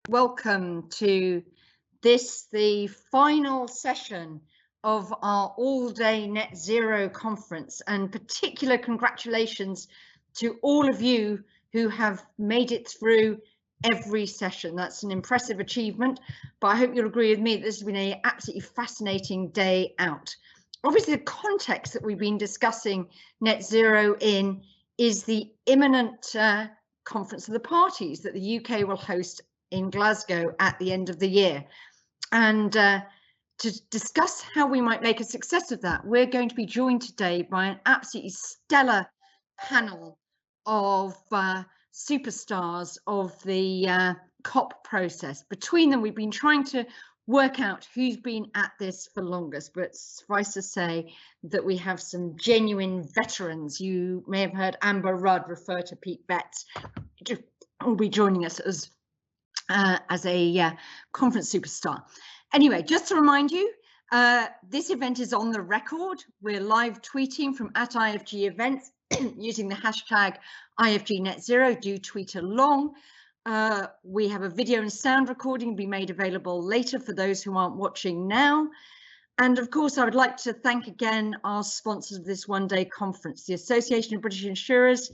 Welcome to this, the final session of our all-day net zero conference, and particular congratulations to all of you who have made it through every session. That's an impressive achievement, but I hope you'll agree with me that this has been an absolutely fascinating day out. Obviously, the context that we've been discussing net zero in is the imminent Conference of the Parties that the UK will host in Glasgow at the end of the year. And to discuss how we might make a success of that, we're going to be joined today by an absolutely stellar panel of superstars of the COP process. Between them, we've been trying to work out who's been at this for longest, but suffice to say that we have some genuine veterans. You may have heard Amber Rudd refer to Pete Betts, who will be joining us as a conference superstar. Anyway, just to remind you, this event is on the record. We're live tweeting from @IFG events using the hashtag IFGNetZero. Do tweet along. We have a video and sound recording be made available later for those who aren't watching now. And of course, I would like to thank again our sponsors of this one-day conference, the Association of British Insurers,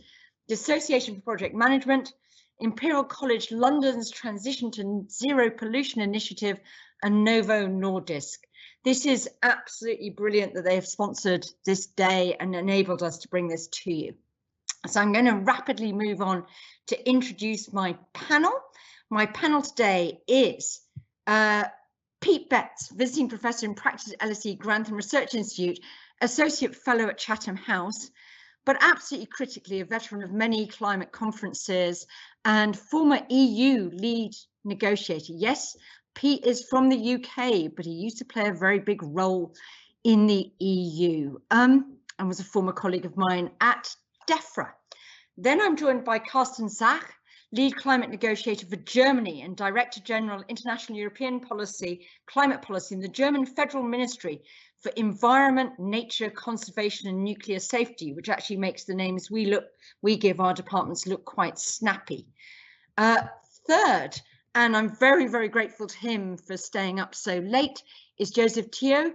the Association for Project Management, Imperial College London's Transition to Zero Pollution Initiative, and Novo Nordisk. This is absolutely brilliant that they have sponsored this day and enabled us to bring this to you. So I'm going to rapidly move on to introduce my panel. My panel today is Pete Betts, Visiting Professor in Practice at LSE Grantham Research Institute, Associate Fellow at Chatham House, but absolutely critically a veteran of many climate conferences and former EU lead negotiator. Yes, Pete is from the UK, but he used to play a very big role in the EU and was a former colleague of mine at DEFRA. Then I'm joined by Karsten Sach, lead climate negotiator for Germany and Director General International European Policy, Climate Policy in the German Federal Ministry for Environment, Nature, Conservation and Nuclear Safety, which actually makes the names we give our departments look quite snappy. Third, and I'm very, very grateful to him for staying up so late, is Joseph Teo,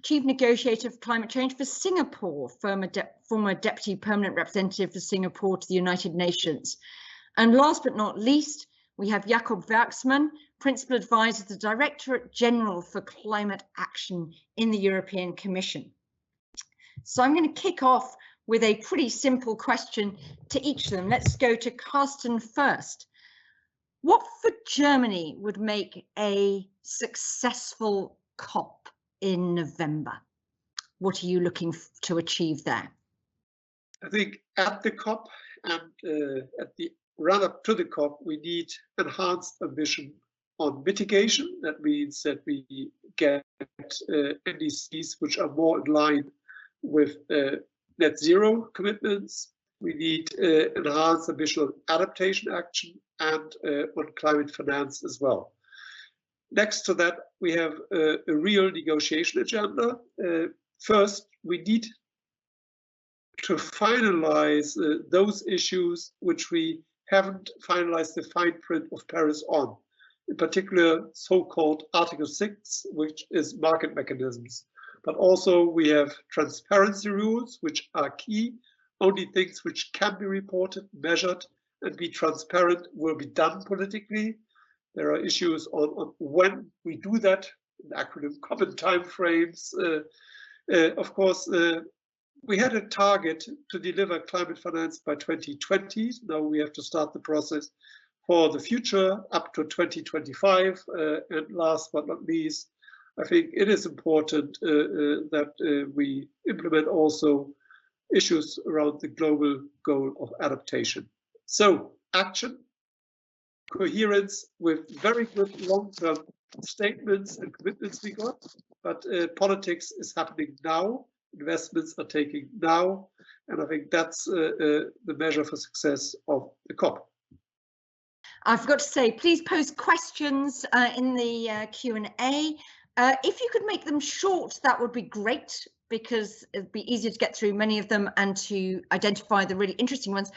Chief Negotiator for Climate Change for Singapore, former Deputy Permanent Representative for Singapore to the United Nations. And last but not least, we have Jakob Werksman, Principal Advisor to the Directorate General for Climate Action in the European Commission. So I'm going to kick off with a pretty simple question to each of them. Let's go to Karsten first. What for Germany would make a successful COP in November? What are you looking to achieve there? I think at the COP and at the run-up to the COP, we need enhanced ambition on mitigation. That means that we get NDCs which are more in line with net zero commitments. We need enhanced ambition on adaptation action and on climate finance as well. Next to that, we have a real negotiation agenda. First, we need to finalize those issues which we haven't finalized the fine print of Paris on, in particular so-called Article 6, which is market mechanisms. But also we have transparency rules, which are key. Only things which can be reported, measured, and be transparent will be done politically. There are issues on when we do that, in acronym common timeframes. Of course, we had a target to deliver climate finance by 2020. Now we have to start the process for the future up to 2025. And last but not least, I think it is important that we implement also issues around the global goal of adaptation. So action, coherence with very good long-term statements and commitments we got, but politics is happening now. Investments are taking now, and I think that's the measure for success of the COP. I forgot to say, please post questions in the Q&A. If you could make them short, that would be great, because it'd be easier to get through many of them and to identify the really interesting ones.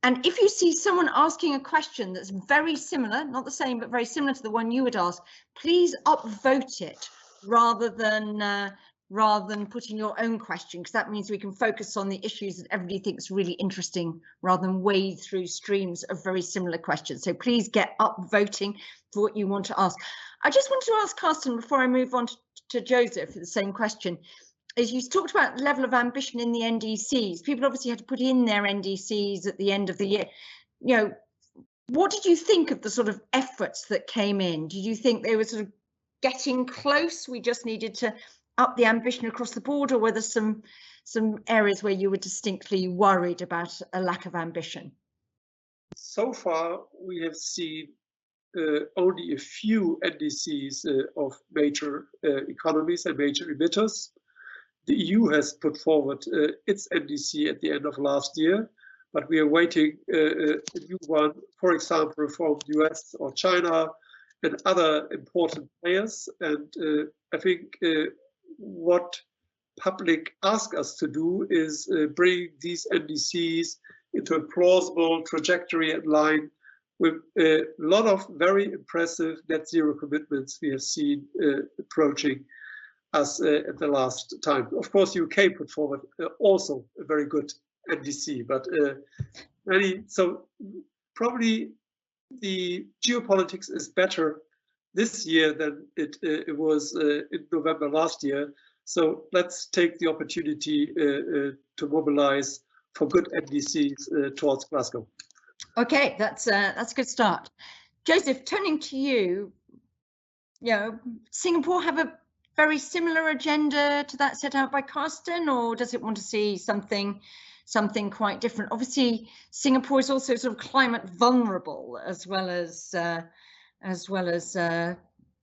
And if you see someone asking a question that's very similar, not the same, but very similar to the one you would ask, please upvote it rather than putting your own question, because that means we can focus on the issues that everybody thinks really interesting rather than wade through streams of very similar questions. So please get up voting for what you want to ask. I just want to ask Karsten, before I move on to Joseph, the same question. As you talked about level of ambition in the NDCs, people obviously had to put in their NDCs at the end of the year. You know, what did you think of the sort of efforts that came in? Did you think they were sort of getting close? We just needed to up the ambition across the board, or were there some areas where you were distinctly worried about a lack of ambition? So far, we have seen only a few NDCs of major economies and major emitters. The EU has put forward its NDC at the end of last year, but we are waiting a new one, for example, from the US or China and other important players. And I think what public ask us to do is bring these NDCs into a plausible trajectory and line with a lot of very impressive net zero commitments we have seen approaching us at the last time. Of course, UK put forward also a very good NDC, but so probably the geopolitics is better this year than it was in November last year. So let's take the opportunity to mobilize for good NDCs towards Glasgow. Okay, that's a good start. Joseph, turning to you, Singapore have a very similar agenda to that set out by Karsten, or does it want to see something quite different? Obviously, Singapore is also sort of climate vulnerable as well as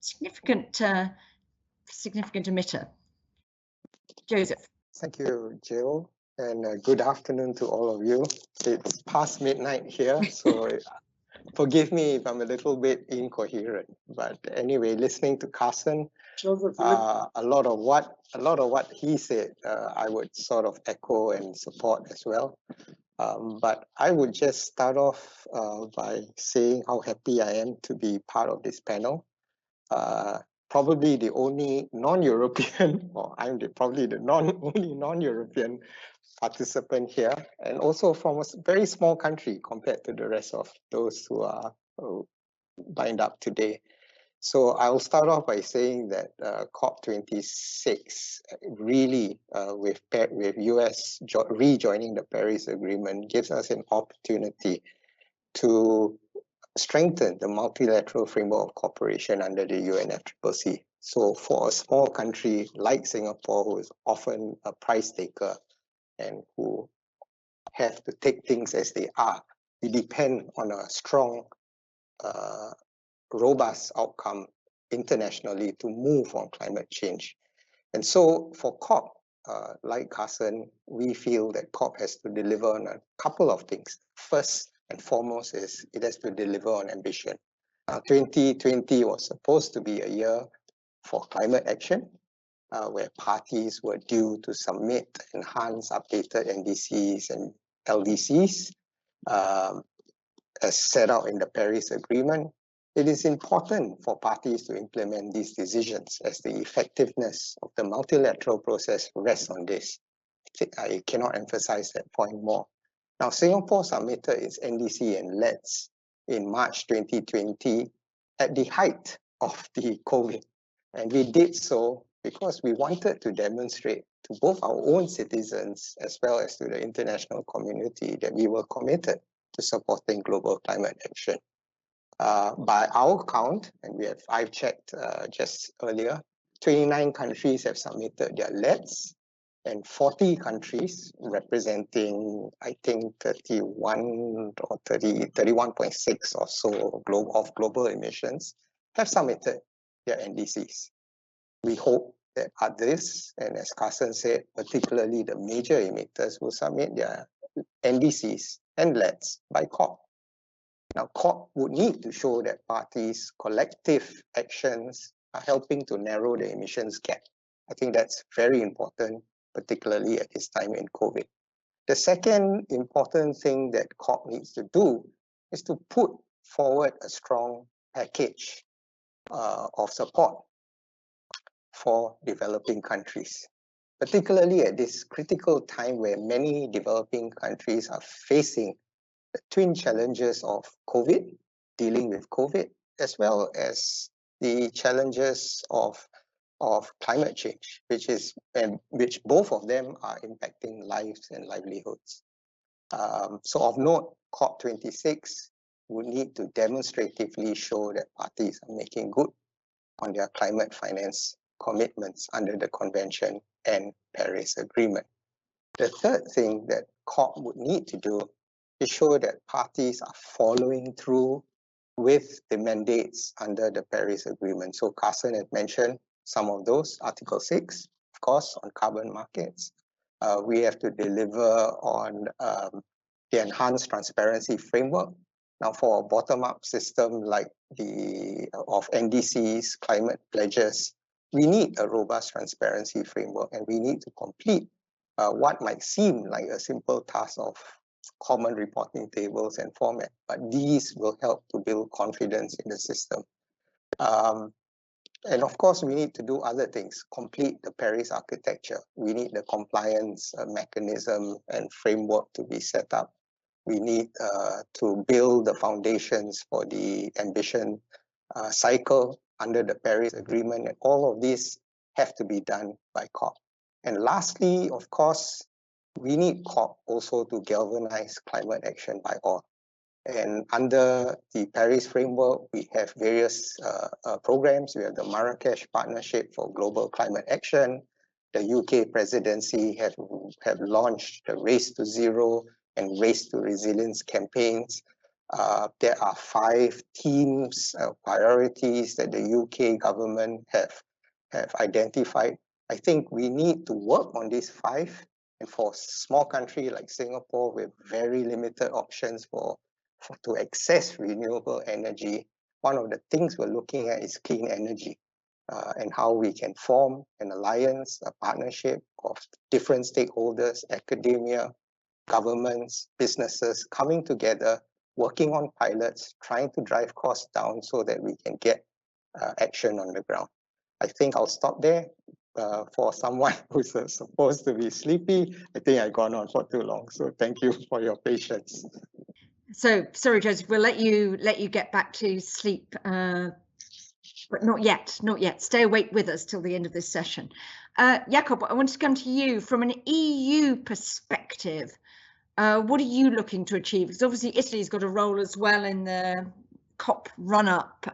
significant emitter. Joseph. Thank you, Jill, and good afternoon to all of you. It's past midnight here, so forgive me if I'm a little bit incoherent. But anyway, listening to Karsten, a lot of what he said, I would sort of echo and support as well. But I would just start off by saying how happy I am to be part of this panel. Probably the only non-European, or I'm probably the only non-European participant here, and also from a very small country compared to the rest of those who are lined up today. So I'll start off by saying that COP26 really, with US rejoining the Paris Agreement, gives us an opportunity to strengthen the multilateral framework of cooperation under the UNFCCC. So for a small country like Singapore, who is often a price taker and who have to take things as they are, we depend on a strong, robust outcome internationally to move on climate change. And so for COP, like Karsten, we feel that COP has to deliver on a couple of things. First and foremost is it has to deliver on ambition. 2020 was supposed to be a year for climate action, where parties were due to submit enhanced, updated NDCs and LDCs as set out in the Paris Agreement. It is important for parties to implement these decisions, as the effectiveness of the multilateral process rests on this. I cannot emphasize that point more. Now, Singapore submitted its NDC and LEDs in March 2020 at the height of the COVID. And we did so because we wanted to demonstrate to both our own citizens as well as to the international community that we were committed to supporting global climate action. By our count, and I've checked just earlier, 29 countries have submitted their LEDs, and 40 countries representing, I think, 31.6 or so of global emissions have submitted their NDCs. We hope that others, and as Karsten said, particularly the major emitters, will submit their NDCs and LEDs by COP. Now, COP would need to show that parties' collective actions are helping to narrow the emissions gap. I think that's very important, particularly at this time in COVID. The second important thing that COP needs to do is to put forward a strong package of support for developing countries, particularly at this critical time where many developing countries are facing the twin challenges of COVID, dealing with COVID, as well as the challenges of climate change, which both of them are impacting lives and livelihoods. So of note, COP26 would need to demonstratively show that parties are making good on their climate finance commitments under the Convention and Paris Agreement. The third thing that COP would need to do is show that parties are following through with the mandates under the Paris Agreement. So Karsten had mentioned some of those, Article 6, of course, on carbon markets. We have to deliver on the enhanced transparency framework. Now, for a bottom-up system like of NDCs, climate pledges, we need a robust transparency framework, and we need to complete what might seem like a simple task of common reporting tables and format, but these will help to build confidence in the system. And of course, we need to do other things, complete the Paris architecture. We need the compliance mechanism and framework to be set up. We need to build the foundations for the ambition cycle under the Paris Agreement, and all of these have to be done by COP. And lastly, of course, we need COP also to galvanize climate action by all. And under the Paris framework, we have various programs. We have the Marrakesh Partnership for Global Climate Action. The UK presidency have launched the Race to Zero and Race to Resilience campaigns. There are 5 themes, priorities that the UK government have identified. I think we need to work on these 5. And for a small country like Singapore with very limited options to access renewable energy, one of the things we're looking at is clean energy and how we can form an alliance, a partnership of different stakeholders, academia, governments, businesses coming together, working on pilots, trying to drive costs down so that we can get action on the ground. I think I'll stop there. For someone who's supposed to be sleepy, I think I've gone on for too long. So thank you for your patience. So sorry, Joseph, we'll let you get back to sleep, but not yet. Stay awake with us till the end of this session. Jakob, I want to come to you from an EU perspective. What are you looking to achieve? Because obviously Italy's got a role as well in the COP run-up.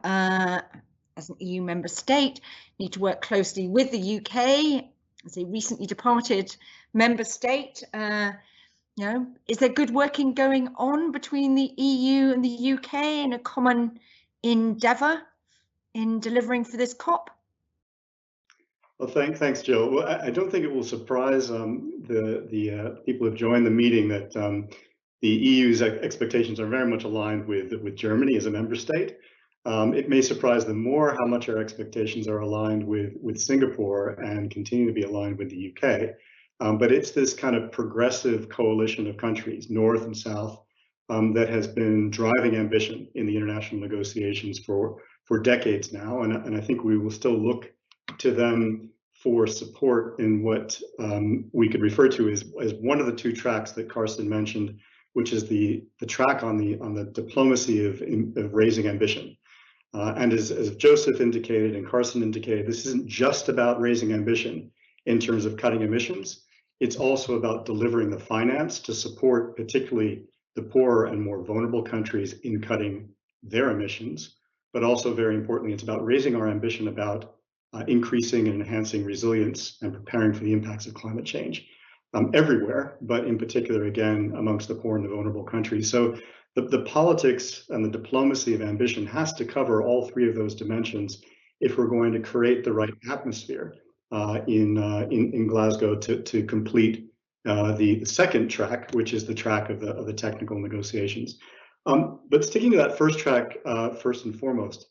As an EU member state, need to work closely with the UK as a recently departed member state. Is there good working going on between the EU and the UK in a common endeavour in delivering for this COP? Well, thanks, Jill. Well, I don't think it will surprise the people who have joined the meeting that the EU's expectations are very much aligned with Germany as a member state. It may surprise them more how much our expectations are aligned with Singapore and continue to be aligned with the UK. But it's this kind of progressive coalition of countries, North and South, that has been driving ambition in the international negotiations for decades now. And I think we will still look to them for support in what we could refer to as one of the 2 tracks that Karsten mentioned, which is the track on the diplomacy of raising ambition. And as Joseph indicated and Karsten indicated, this isn't just about raising ambition in terms of cutting emissions. It's also about delivering the finance to support particularly the poorer and more vulnerable countries in cutting their emissions. But also, very importantly, it's about raising our ambition about increasing and enhancing resilience and preparing for the impacts of climate change everywhere, but in particular, again, amongst the poor and the vulnerable countries. So the politics and the diplomacy of ambition has to cover all 3 of those dimensions if we're going to create the right atmosphere in Glasgow to complete the second track, which is the track of the technical negotiations. But sticking to that first track, first and foremost,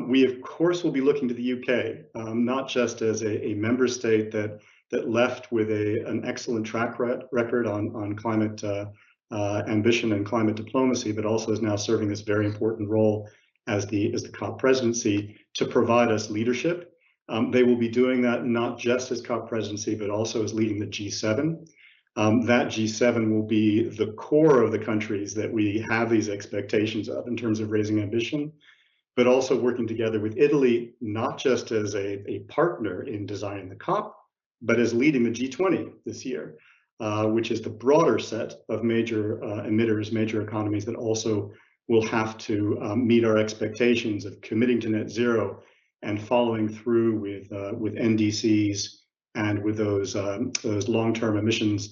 we of course will be looking to the UK, not just as a member state that that left with an excellent track record on climate ambition and climate diplomacy, but also is now serving this very important role as the COP presidency to provide us leadership. They will be doing that not just as COP presidency, but also as leading the G7. That G7 will be the core of the countries that we have these expectations of in terms of raising ambition, but also working together with Italy, not just as a partner in designing the COP, but as leading the G20 this year, which is the broader set of major emitters, major economies that also will have to meet our expectations of committing to net zero and following through with NDCs and with those long-term emissions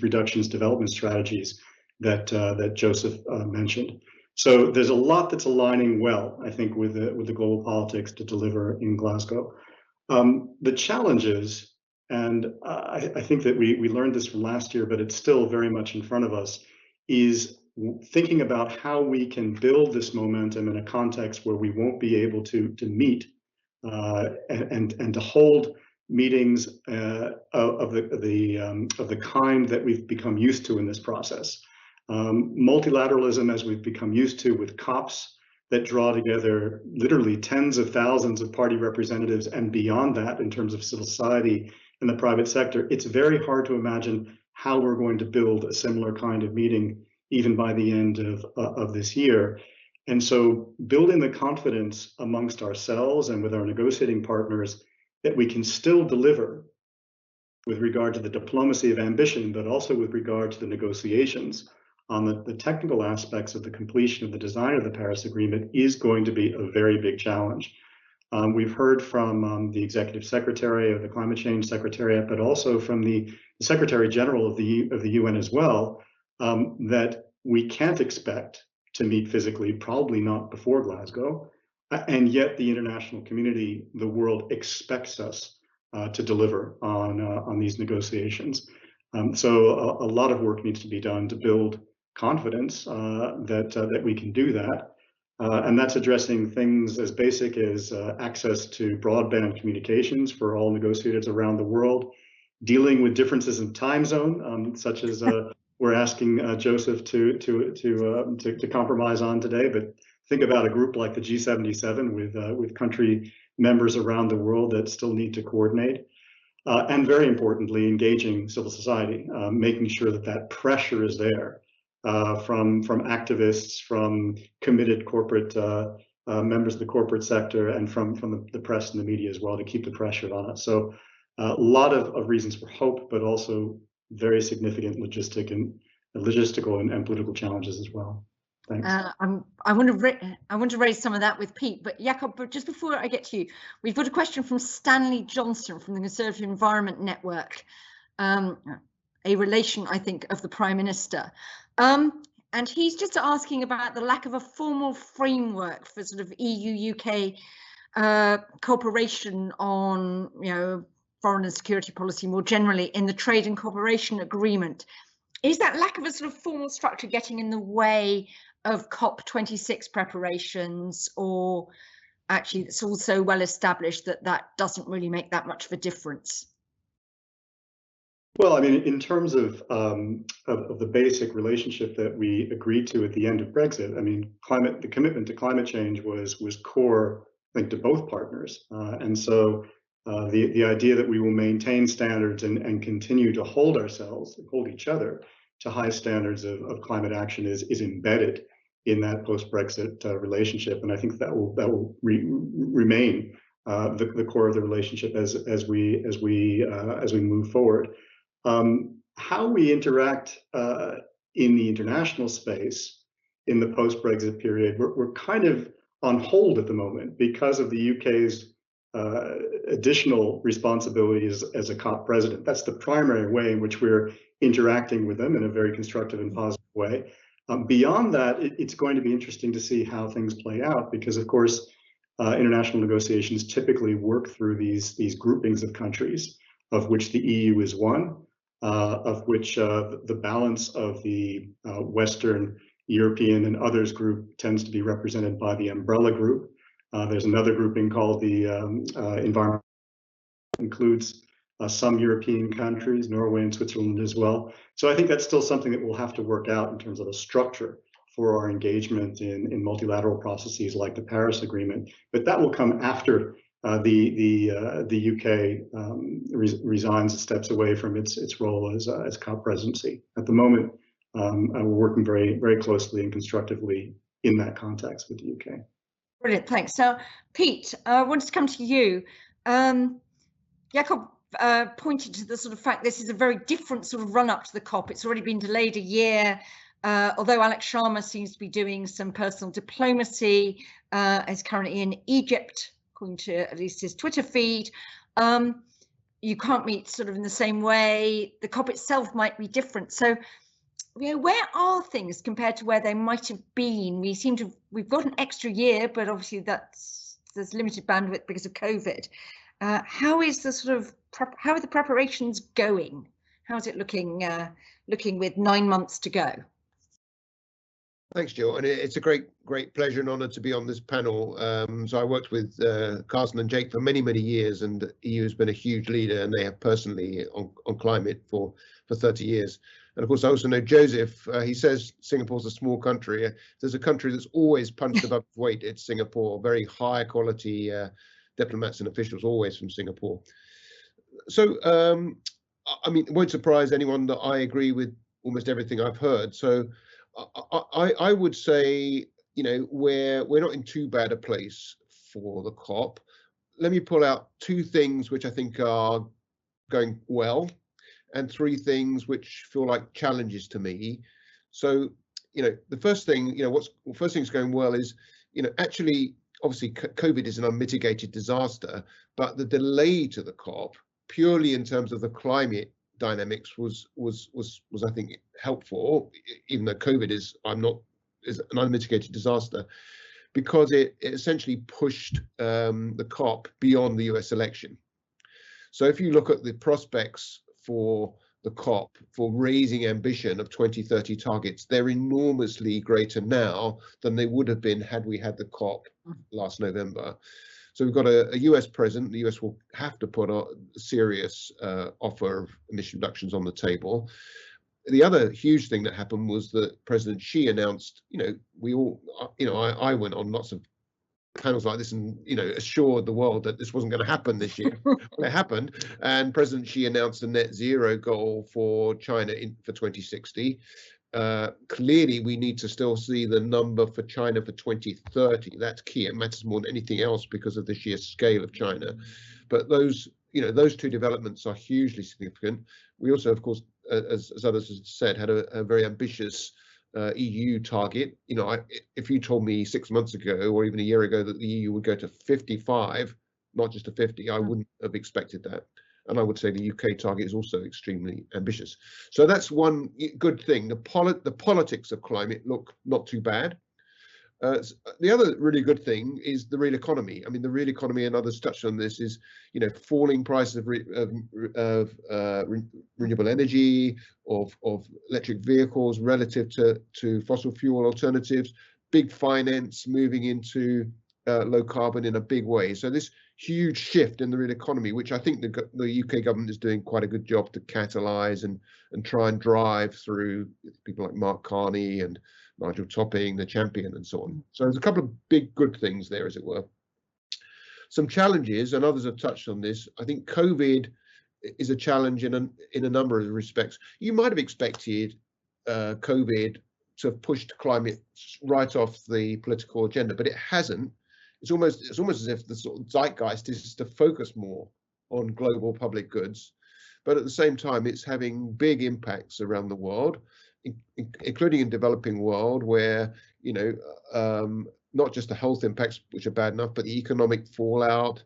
reductions development strategies that Joseph mentioned. So there's a lot that's aligning well, I think, with the global politics to deliver in Glasgow. The challenges, and I think that we learned this from last year, but it's still very much in front of us, is thinking about how we can build this momentum in a context where we won't be able to meet and to hold meetings of the kind that we've become used to in this process. Multilateralism, as we've become used to with COPs that draw together literally tens of thousands of party representatives and beyond that in terms of civil society and the private sector, it's very hard to imagine how we're going to build a similar kind of meeting even by the end of this year. And so building the confidence amongst ourselves and with our negotiating partners that we can still deliver with regard to the diplomacy of ambition, but also with regard to the negotiations on the technical aspects of the completion of the design of the Paris Agreement is going to be a very big challenge. We've heard from the Executive Secretary of the Climate Change Secretariat, but also from the Secretary General of the UN as well, that we can't expect to meet physically, probably not before Glasgow, and yet the international community, the world, expects us to deliver on these negotiations. So a lot of work needs to be done to build confidence that we can do that. And that's addressing things as basic as access to broadband communications for all negotiators around the world, dealing with differences in time zone, such as we're asking Joseph to compromise on today. But think about a group like the G77 with country members around the world that still need to coordinate. And very importantly, engaging civil society, making sure that pressure is there from activists, from committed corporate members of the corporate sector, and from the press and the media as well, to keep the pressure on us. So a lot of reasons for hope, but also very significant logistical and political challenges as well. Thanks. I want to raise some of that with Pete, but Jakob, but just before I get to you, we've got a question from Stanley Johnson from the Conservative Environment Network, a relation, I think, of the Prime Minister. And he's just asking about the lack of a formal framework for sort of EU-UK cooperation on, foreign and security policy more generally in the Trade and Cooperation Agreement. Is that lack of a sort of formal structure getting in the way of COP26 preparations, or actually it's also well established that doesn't really make that much of a difference? Well, I mean, in terms of the basic relationship that we agreed to at the end of Brexit, I mean, the commitment to climate change was core, I think, to both partners, and so the idea that we will maintain standards and continue to hold each other to high standards of climate action is embedded in that post-Brexit relationship, and I think that will remain the core of the relationship as we move forward. How we interact in the international space in the post-Brexit period, we're kind of on hold at the moment because of the UK's additional responsibilities as a COP president. That's the primary way in which we're interacting with them in a very constructive and positive way. Beyond that, it's going to be interesting to see how things play out, because of course international negotiations typically work through these groupings of countries, of which the EU is one, of which the balance of the Western European and others group tends to be represented by the umbrella group. There's another grouping called the environment, includes some European countries, Norway and Switzerland as well. So I think that's still something that we'll have to work out in terms of a structure for our engagement in multilateral processes like the Paris Agreement. But that will come after the UK resigns, steps away from its role as COP presidency. At the moment, we're working very closely and constructively in that context with the UK. Brilliant, thanks. So, Pete, I wanted to come to you. Jakob pointed to the sort of fact this is a very different sort of run up to the COP. It's already been delayed a year, although Alex Sharma seems to be doing some personal diplomacy, is currently in Egypt, according to at least his Twitter feed. You can't meet sort of in the same way. The COP itself might be different. So, you know, where are things compared to where they might have been? We've got an extra year, but obviously there's limited bandwidth because of COVID. How is the sort of how are the preparations going? How's it looking with 9 months to go? Thanks, Jill, and it's a great pleasure and honour to be on this panel. So I worked with Karsten and Jake for many years, and the EU has been a huge leader, and they have personally on climate for 30 years. And of course, I also know Joseph. He says Singapore's a small country. There's a country that's always punched above its weight. It's Singapore. Very high quality diplomats and officials, always from Singapore. So, I mean, it won't surprise anyone that I agree with almost everything I've heard. So, I would say, you know, we're not in too bad a place for the COP. Let me pull out 2 things which I think are going well, and 3 things which feel like challenges to me. So, you know, the first thing, you know, first thing's going well is, you know, actually, obviously, COVID is an unmitigated disaster, but the delay to the COP, purely in terms of the climate dynamics, was I think helpful, even though COVID is an unmitigated disaster, because it essentially pushed the COP beyond the US election. So if you look at the prospects for the COP for raising ambition of 2030 targets, they're enormously greater now than they would have been had we had the COP last November. So we've got a US president. The US will have to put a serious offer of emission reductions on the table. The other huge thing that happened was that President Xi announced, you know, we all, you know, I went on lots of panels like this and, you know, assured the world that this wasn't going to happen this year. It happened, and President Xi announced a net zero goal for China for 2060. Clearly, we need to still see the number for China for 2030. That's key. It matters more than anything else because of the sheer scale of China. But those, you know, those 2 developments are hugely significant. We also, of course, as others have said, had a very ambitious EU target. You know, if you told me 6 months ago or even a year ago that the EU would go to 55, not just to 50, I wouldn't have expected that. And I would say the UK target is also extremely ambitious. So that's one good thing. The politics of climate look not too bad. The other really good thing is the real economy. I mean, the real economy, and others touched on this, is, you know, falling prices of renewable energy, of electric vehicles relative to fossil fuel alternatives, big finance moving into low carbon in a big way. So this huge shift in the real economy, which I think the UK government is doing quite a good job to catalyse and try and drive through people like Mark Carney and Nigel Topping, the champion, and so on. So there's a couple of big good things there, as it were. Some challenges, and others have touched on this. I think COVID is a challenge in a number of respects. You might have expected COVID to have pushed climate right off the political agenda, but it hasn't. It's almost as if the sort of zeitgeist is to focus more on global public goods, but at the same time, it's having big impacts around the world, including in developing world, where, you know, not just the health impacts, which are bad enough, but the economic fallout,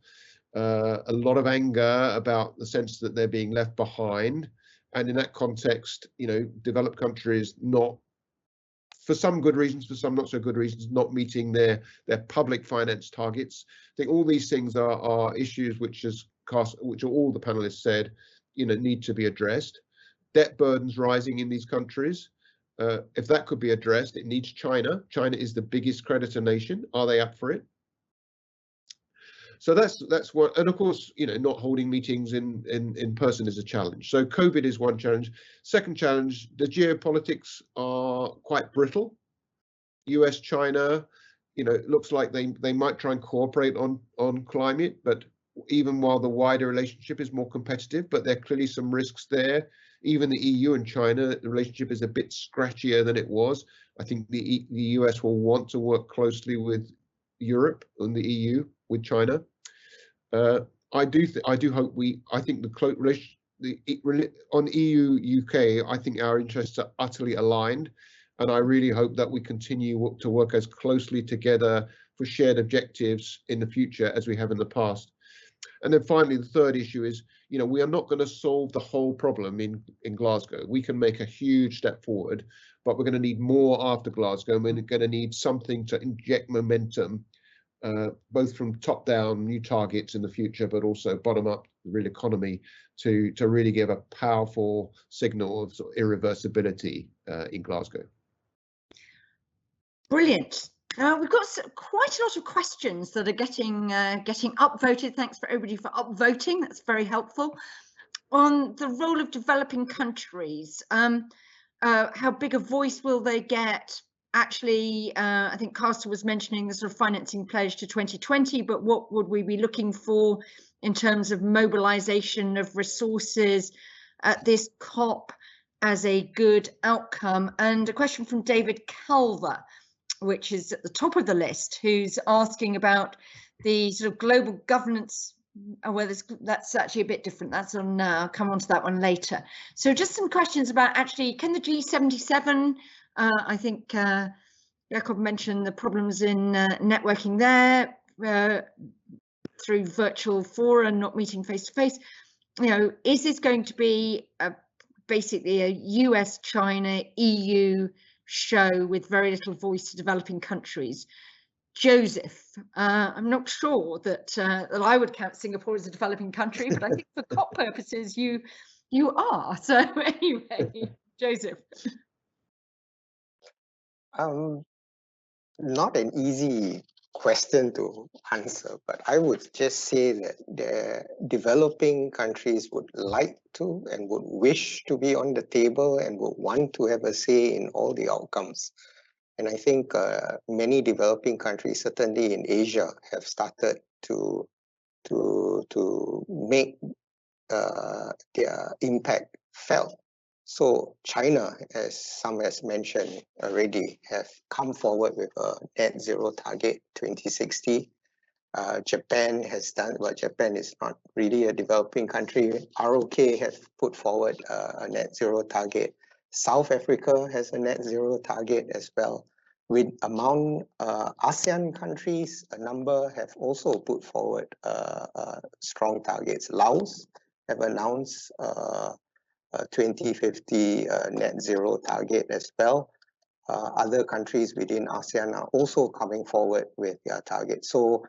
a lot of anger about the sense that they're being left behind. And in that context, you know, developed countries not, for some good reasons, for some not so good reasons, not meeting their public finance targets. I think all these things are issues which all the panelists said, you know, need to be addressed. Debt burdens rising in these countries. If that could be addressed, it needs China. China is the biggest creditor nation. Are they up for it? So that's what, and of course, not holding meetings in person is a challenge. So COVID is one challenge. Second challenge, the geopolitics are quite brittle. US, China, it looks like they might try and cooperate on climate, but even while the wider relationship is more competitive, but there are clearly some risks there. Even the EU and China, the relationship is a bit scratchier than it was. I think the US will want to work closely with Europe and the EU with China. I do hope I think on EU UK, I think our interests are utterly aligned, and I really hope that we continue to work as closely together for shared objectives in the future as we have in the past. And then finally, the third issue is, we are not going to solve the whole problem in Glasgow. We can make a huge step forward, but we're going to need more after Glasgow. We're going to need something to inject momentum, both from top down, new targets in the future, but also bottom up, the real economy, to really give a powerful signal of sort of irreversibility in Glasgow. Brilliant. We've got quite a lot of questions that are getting upvoted. Thanks for everybody for upvoting. That's very helpful. On the role of developing countries, how big a voice will they get? Actually, I think Karsten was mentioning the sort of financing pledge to 2020, but what would we be looking for in terms of mobilization of resources at this COP as a good outcome? And a question from David Calver, which is at the top of the list, who's asking about the sort of global governance. Well, that's actually a bit different. That's on I'll come on to that one later. So just some questions about actually, can the G77, I think Jakob mentioned the problems in networking there through virtual fora and not meeting face to face. Is this going to be basically a US, China, EU show with very little voice to developing countries? Joseph, I'm not sure that I would count Singapore as a developing country, but I think for COP purposes you are. So anyway, Joseph. Not an easy question to answer, but I would just say that the developing countries would like to and would wish to be on the table and would want to have a say in all the outcomes. And I think many developing countries, certainly in Asia, have started to make their impact felt. So China, as some has mentioned already, have come forward with a net zero target 2060. Japan has done, well, Japan is not really a developing country. ROK have put forward a net zero target. South Africa has a net zero target as well. With among ASEAN countries, a number have also put forward strong targets. Laos have announced a 2050 net zero target as well. Other countries within ASEAN are also coming forward with their targets. So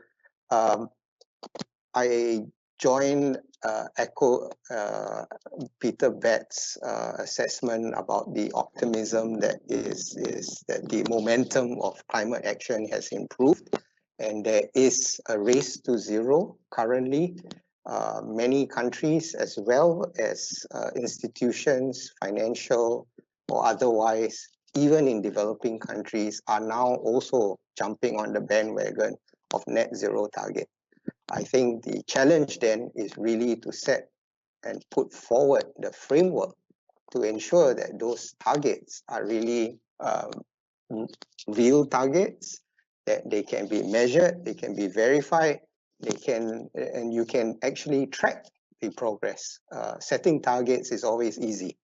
I join echo Peter Bett's assessment about the optimism that that the momentum of climate action has improved, and there is a race to zero currently. Many countries, as well as institutions, financial or otherwise, even in developing countries, are now also jumping on the bandwagon of net zero target. I think the challenge then is really to set and put forward the framework to ensure that those targets are really real targets, that they can be measured, they can be verified, and you can actually track the progress. Setting targets is always easy.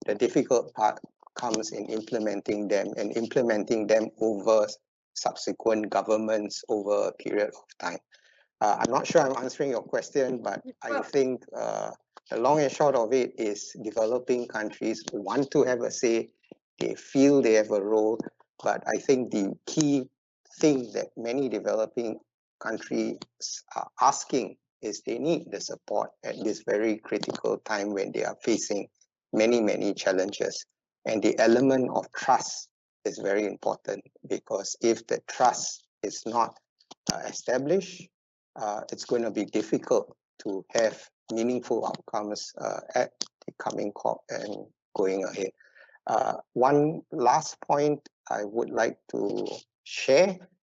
The difficult part comes in implementing them, and implementing them over subsequent governments over a period of time. I'm not sure I'm answering your question, but I think the long and short of it is developing countries want to have a say, they feel they have a role, but I think the key thing that many developing countries are asking is they need the support at this very critical time when they are facing many, many challenges. And the element of trust is very important, because if the trust is not established, it's going to be difficult to have meaningful outcomes at the coming COP and going ahead. One last point I would like to share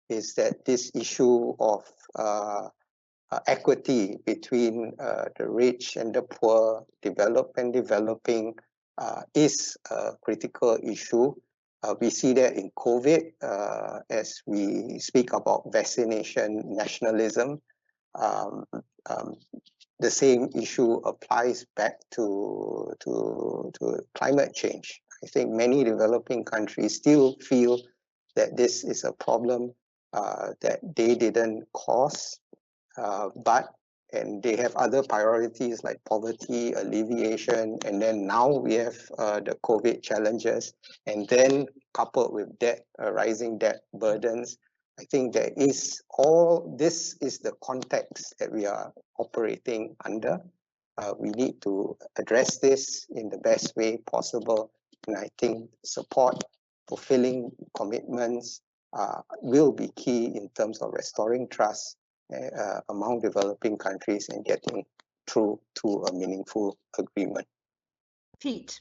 is that this issue of equity between the rich and the poor, developed and developing, is a critical issue. We see that in COVID as we speak about vaccination nationalism. The same issue applies back to climate change. I think many developing countries still feel that this is a problem that they didn't cause, and they have other priorities like poverty alleviation, and then now we have the COVID challenges, and then coupled with debt, rising debt burdens. I think there is this is the context that we are operating under. We need to address this in the best way possible, and I think support, fulfilling commitments will be key in terms of restoring trust among developing countries and getting through to a meaningful agreement. Pete.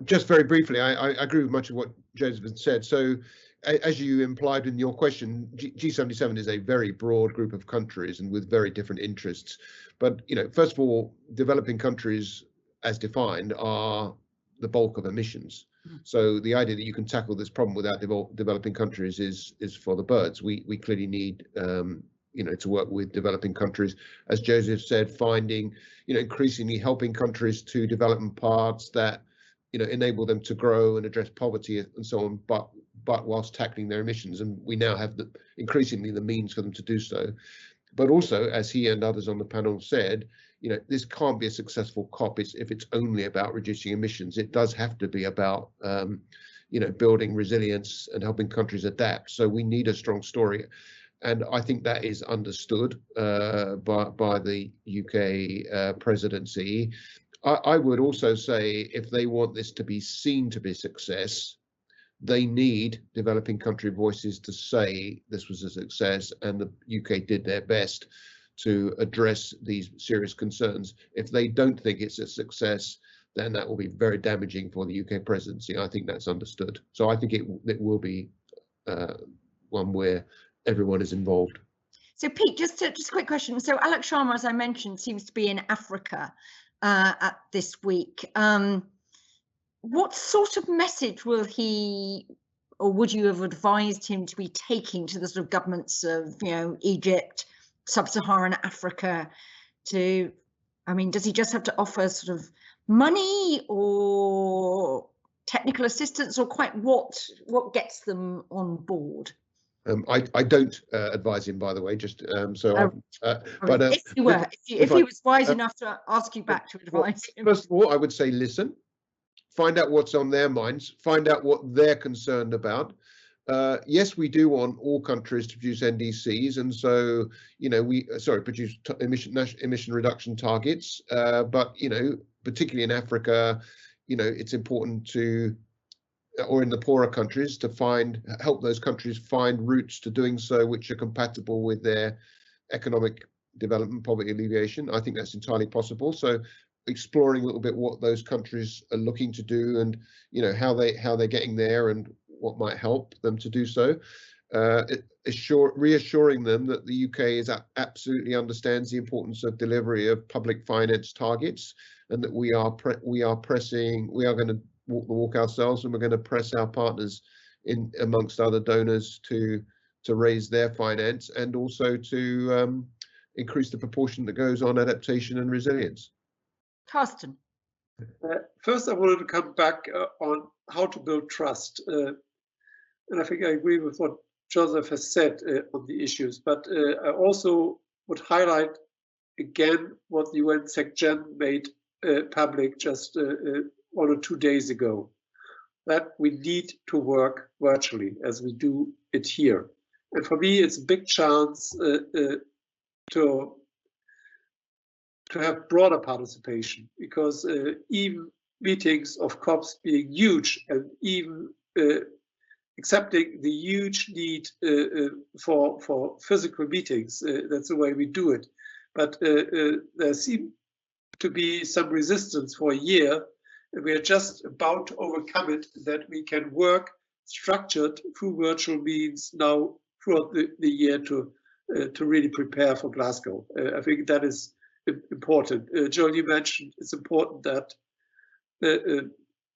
Just very briefly, I agree with much of what Joseph had said. So, as you implied in your question, G77 is a very broad group of countries and with very different interests. But, first of all, developing countries, as defined, are the bulk of emissions. So the idea that you can tackle this problem without developing countries is for the birds. We clearly need, to work with developing countries, as Joseph said, finding, increasingly helping countries to develop in parts that, enable them to grow and address poverty and so on, but whilst tackling their emissions. And we now have increasingly the means for them to do so. But also, as he and others on the panel said, this can't be a successful COP if it's only about reducing emissions. It does have to be about, building resilience and helping countries adapt. So we need a strong story. And I think that is understood by the UK presidency. I would also say if they want this to be seen to be a success, they need developing country voices to say this was a success, and the UK did their best to address these serious concerns. If they don't think it's a success, then that will be very damaging for the UK presidency. I think that's understood. So I think it will be one where everyone is involved. So Pete, just a quick question. So Alex Sharma, as I mentioned, seems to be in Africa at this week. What sort of message will he, or would you have advised him to be taking to the sort of governments of, Egypt, Sub-Saharan Africa? Does he just have to offer sort of money or technical assistance, or quite what gets them on board? I don't advise him, by the way, just so. But if he was wise enough to ask you back to advise him. First of all, I would say listen, find out what's on their minds, find out what they're concerned about. Yes, we do want all countries to produce NDCs, and so produce emission reduction targets. But particularly in Africa, it's important to, or in the poorer countries, to help those countries find routes to doing so which are compatible with their economic development, poverty alleviation. I think that's entirely possible. So exploring a little bit what those countries are looking to do, and how they're getting there, and what might help them to do so. Reassuring them that the UK absolutely understands the importance of delivery of public finance targets, and that we are going to walk the walk ourselves, and we're going to press our partners in amongst other donors to raise their finance, and also to increase the proportion that goes on adaptation and resilience. Karsten. First, I wanted to come back on how to build trust. And I think I agree with what Joseph has said on the issues, but I also would highlight again what the UN SecGen made public just 1 or 2 days ago, that we need to work virtually as we do it here. And for me, it's a big chance to have broader participation, because even meetings of COPs being huge, and even accepting the huge need for physical meetings. That's the way we do it. But there seems to be some resistance for a year. We are just about to overcome it, that we can work structured through virtual means now throughout the year to really prepare for Glasgow. I think that is important. Joel, you mentioned it's important that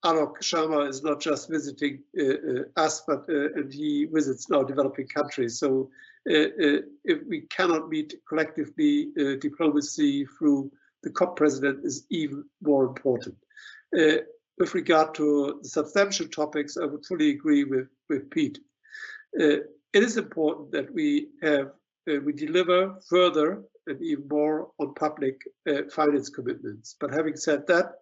Alok Sharma is not just visiting us, but and he visits now developing countries. So if we cannot meet collectively, diplomacy through the COP president is even more important. With regard to the substantial topics, I would fully agree with Pete. It is important that we deliver further and even more on public finance commitments. But having said that,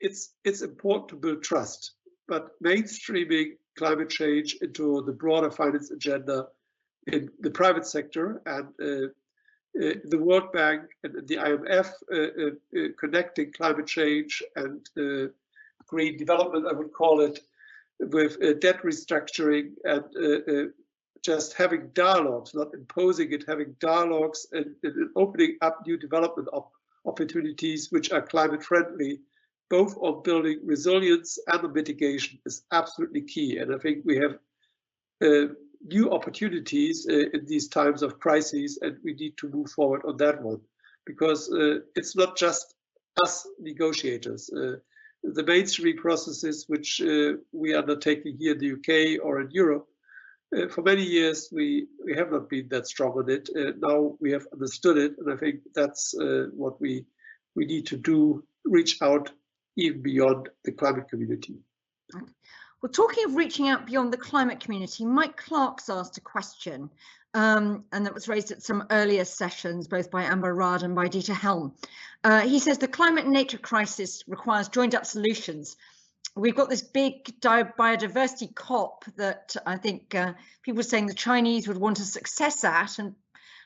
it's important to build trust. But mainstreaming climate change into the broader finance agenda in the private sector and the World Bank and the IMF connecting climate change and green development, I would call it, with debt restructuring and just having dialogues, not imposing it, having dialogues and opening up new development opportunities which are climate friendly, both on building resilience and on mitigation, is absolutely key. And I think we have new opportunities in these times of crises, and we need to move forward on that one, because it's not just us negotiators. The mainstream processes which we are undertaking here in the UK or in Europe, for many years we have not been that strong on it. Now we have understood it, and I think that's what we need to do, reach out even beyond the climate community. Well, talking of reaching out beyond the climate community, Mike Clark's asked a question, and that was raised at some earlier sessions, both by Amber Rudd and by Dieter Helm. He says the climate and nature crisis requires joined up solutions. We've got this big biodiversity COP that I think people are saying the Chinese would want a success at, and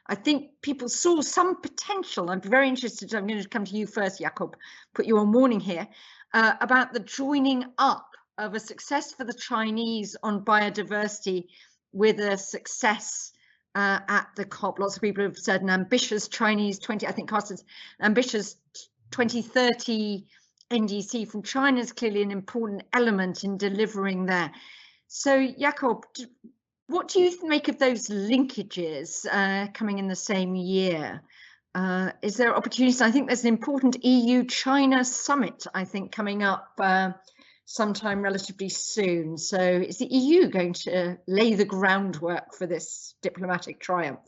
I think people saw some potential. I'm very interested, I'm going to come to you first, Jakob, put you on warning here, about the joining up of a success for the Chinese on biodiversity with a success at the COP. Lots of people have said an ambitious Chinese I think Karsten's ambitious 2030 NDC from China is clearly an important element in delivering there. So Jakob, what do you make of those linkages coming in the same year? Is there opportunities? I think there's an important EU-China summit, I think, coming up sometime relatively soon. So is the EU going to lay the groundwork for this diplomatic triumph?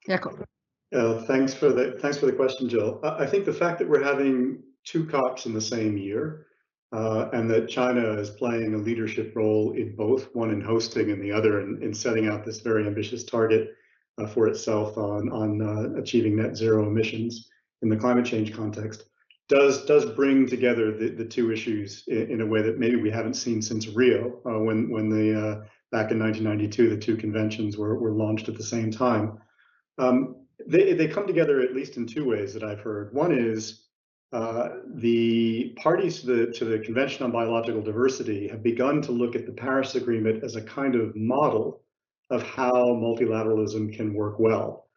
Jakob. Thanks for the question, Jill. I think the fact that we're having two COPs in the same year, and that China is playing a leadership role in both, one in hosting and the other in setting out this very ambitious target for itself on achieving net zero emissions in the climate change context, does bring together the two issues in a way that maybe we haven't seen since Rio, when the back in 1992 the two conventions were launched at the same time. They come together at least in two ways that I've heard. One is the parties to the Convention on Biological Diversity have begun to look at the Paris Agreement as a kind of model of how multilateralism can work well.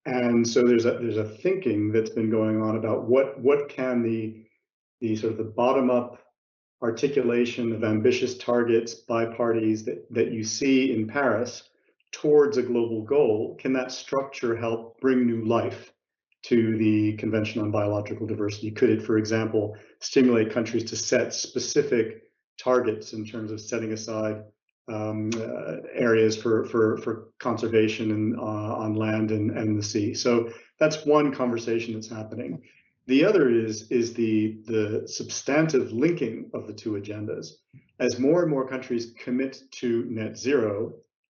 And so there's a thinking that's been going on about what can the sort of the bottom-up articulation of ambitious targets by parties that you see in Paris towards a global goal, can that structure help bring new life to the Convention on Biological Diversity? Could it, for example, stimulate countries to set specific targets in terms of setting aside areas for conservation and on land and the sea? So that's one conversation that's happening. The other is the substantive linking of the two agendas. As more and more countries commit to net zero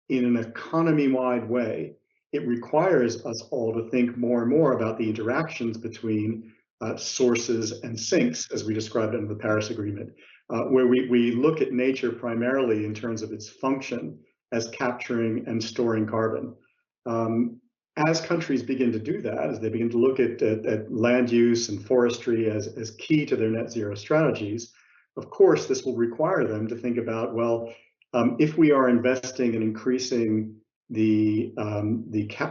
in an economy-wide way, it requires us all to think more and more about the interactions between sources and sinks, as we described in the Paris Agreement, where we look at nature primarily in terms of its function as capturing and storing carbon. As countries begin to do that, as they begin to look at land use and forestry as key to their net zero strategies, of course, this will require them to think about, well, if we are investing and increasing the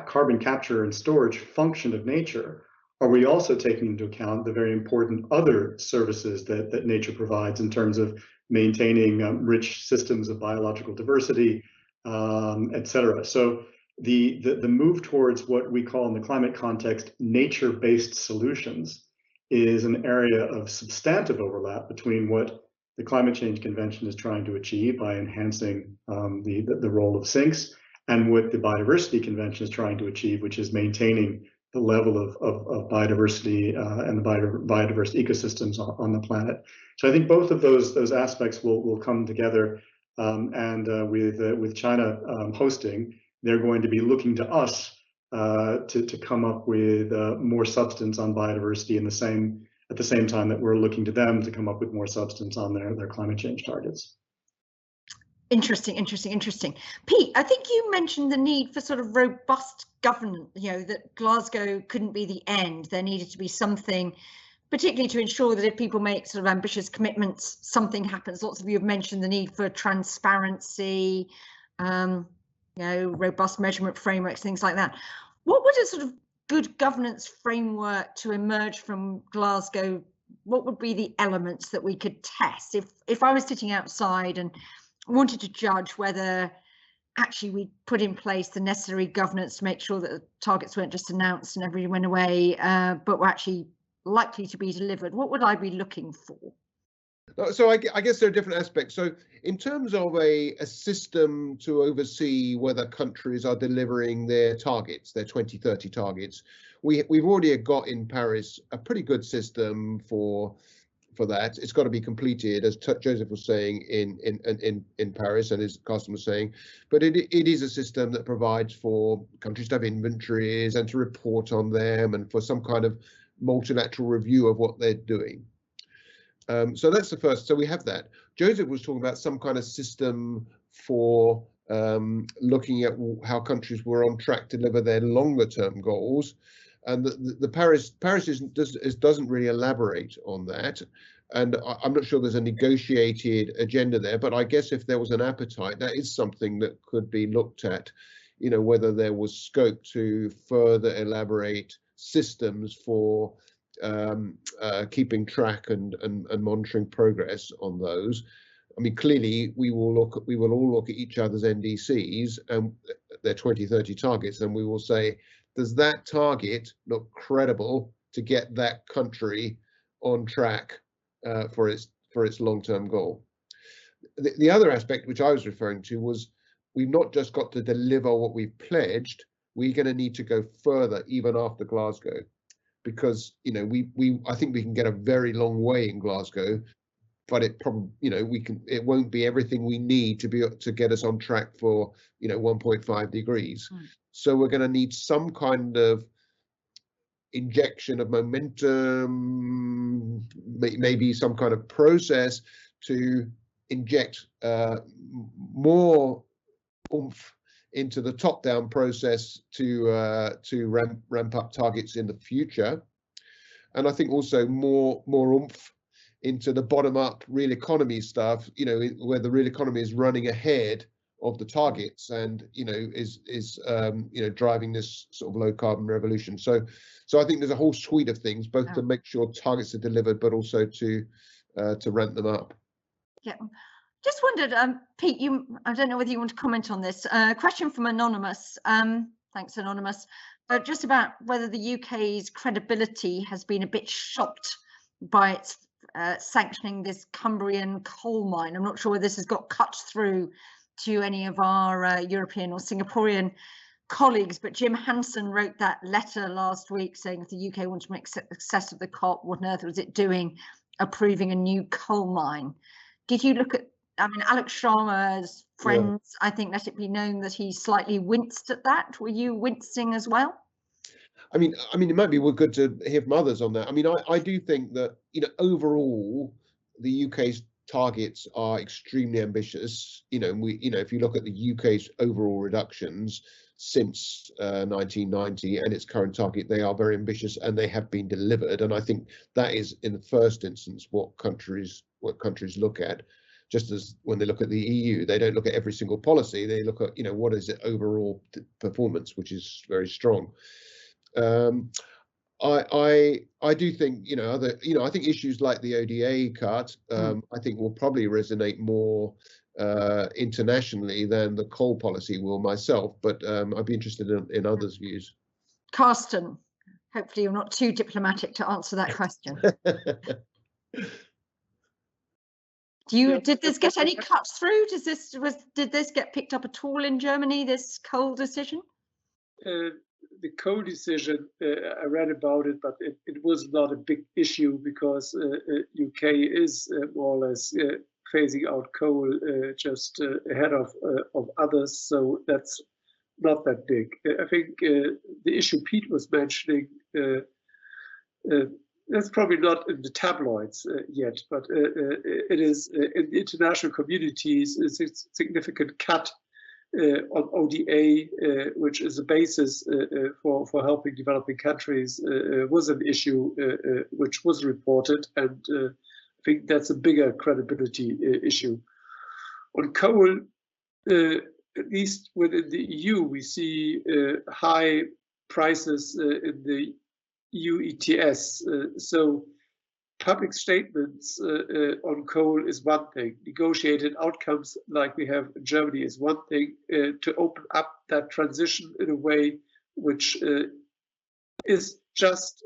carbon capture and storage function of nature, are we also taking into account the very important other services that nature provides in terms of maintaining rich systems of biological diversity, et cetera? So the move towards what we call in the climate context nature-based solutions is an area of substantive overlap between what the Climate Change Convention is trying to achieve by enhancing the role of sinks, and what the Biodiversity Convention is trying to achieve, which is maintaining the level of biodiversity and the biodiverse ecosystems on the planet. So I think both of those aspects will come together, and with China hosting, they're going to be looking to us to come up with more substance on biodiversity at the same time that we're looking to them to come up with more substance on their climate change targets. Interesting. Pete, I think you mentioned the need for sort of robust governance, that Glasgow couldn't be the end. There needed to be something, particularly to ensure that if people make sort of ambitious commitments, something happens. Lots of you have mentioned the need for transparency, robust measurement frameworks, things like that. What would a sort of good governance framework to emerge from Glasgow, what would be the elements that we could test? If I was sitting outside and wanted to judge whether actually we put in place the necessary governance to make sure that the targets weren't just announced and everyone went away, but were actually likely to be delivered, what would I be looking for? So I guess there are different aspects. So in terms of a system to oversee whether countries are delivering their targets, their 2030 targets, we've already got in Paris a pretty good system for that. It's got to be completed, as Joseph was saying, in Paris, and as Karsten was saying. But it is a system that provides for countries to have inventories and to report on them, and for some kind of multilateral review of what they're doing. So that's the first. So we have that. Joseph was talking about some kind of system for looking at how countries were on track to deliver their longer term goals. And the Paris doesn't really elaborate on that. And I'm not sure there's a negotiated agenda there, but I guess if there was an appetite, that is something that could be looked at, whether there was scope to further elaborate systems for keeping track and monitoring progress on those. I mean, clearly we will all look at each other's NDCs and their 2030 targets, and we will say, does that target look credible to get that country on track for its long-term goal? The other aspect which I was referring to was, we've not just got to deliver what we've pledged, we're going to need to go further even after Glasgow, because I think we can get a very long way in Glasgow, but it probably it won't be everything we need to get us on track for 1.5 degrees. So we're going to need some kind of injection of momentum, maybe some kind of process to inject more oomph into the top-down process to ramp up targets in the future. And I think also more oomph into the bottom-up real economy stuff, where the real economy is running ahead of the targets and is driving this sort of low carbon revolution. So I think there's a whole suite of things, both to make sure targets are delivered, but also to ramp them up. Yeah. Just wondered, Pete, I don't know whether you want to comment on this. Question from Anonymous. Thanks, Anonymous. Just about whether the UK's credibility has been a bit shocked by its sanctioning this Cumbrian coal mine. I'm not sure whether this has got cut through to any of our European or Singaporean colleagues, but Jim Hansen wrote that letter last week saying if the UK wanted to make success of the COP, what on earth was it doing approving a new coal mine? Did you look at, Alex Sharma's friends, I think, let it be known that he slightly winced at that. Were you wincing as well? I mean, it might be good to hear from others on that. I mean, I do think that, overall, the UK's targets are extremely ambitious. If you look at the UK's overall reductions since 1990 and its current target, they are very ambitious and they have been delivered. And I think that is, in the first instance, what countries what countries look at. Just as when they look at the EU, they don't look at every single policy. They look at, you know, what is it overall performance, which is very strong. I do think, you know, I think issues like the ODA cut, I think will probably resonate more internationally than the coal policy will myself, but I'd be interested in others' views. Karsten, hopefully you're not too diplomatic to answer that question. Did this get any cuts through? Did this get picked up at all in Germany, this coal decision? The coal decision, I read about it, but it was not a big issue because UK is more or less phasing out coal just ahead of others, so that's not that big. I think the issue Pete was mentioning, that's probably not in the tabloids yet, but it is in the international communities. It's a significant cut on ODA, which is the basis for helping developing countries, was an issue which was reported, and I think that's a bigger credibility issue. On coal, at least within the EU, we see high prices in the EU ETS. So public statements on coal is one thing. Negotiated outcomes like we have in Germany is one thing. To open up that transition in a way which is just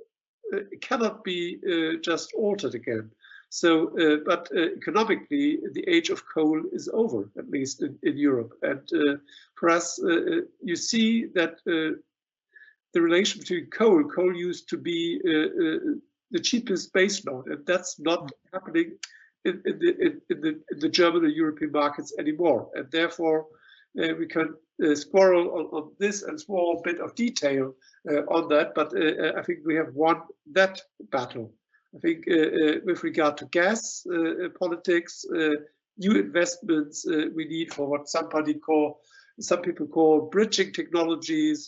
cannot be just altered again. So, but economically, the age of coal is over, at least in Europe. And for us, you see that the relation between coal used to be the cheapest base load, and that's not happening in the German or European markets anymore. And therefore, we can squirrel on this and small bit of detail on that, but I think we have won that battle. I think with regard to gas politics, new investments we need for what some people call bridging technologies.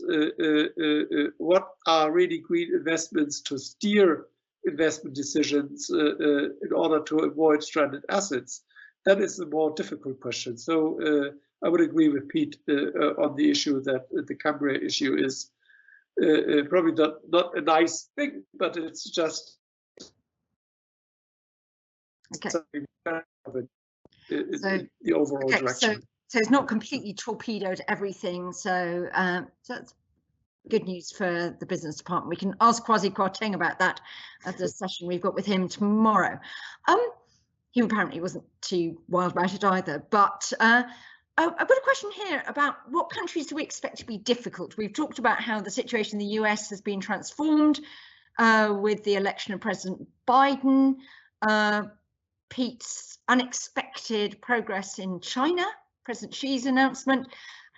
What are really green investments to steer investment decisions in order to avoid stranded assets? That is the more difficult question. So I would agree with Pete on the issue that the Cumbria issue is probably not a nice thing, but it's just something the overall direction. So it's not completely torpedoed everything. So that's good news for the business department. We can ask Kwasi Kwarteng about that at the session we've got with him tomorrow. He apparently wasn't too wild about it either. But I've got a question here about what countries do we expect to be difficult? We've talked about how the situation in the US has been transformed with the election of President Biden. Pete's unexpected progress in China, President Xi's announcement.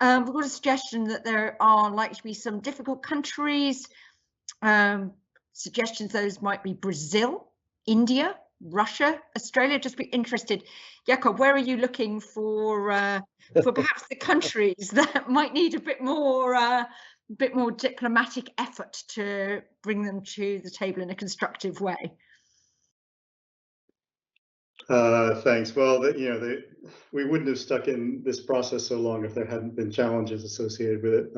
We've got a suggestion that there are likely to be some difficult countries. Suggestions those might be Brazil, India, Russia, Australia. Just be interested, Jakob, where are you looking for perhaps the countries that might need a bit more diplomatic effort to bring them to the table in a constructive way? Thanks. Well, we wouldn't have stuck in this process so long if there hadn't been challenges associated with it.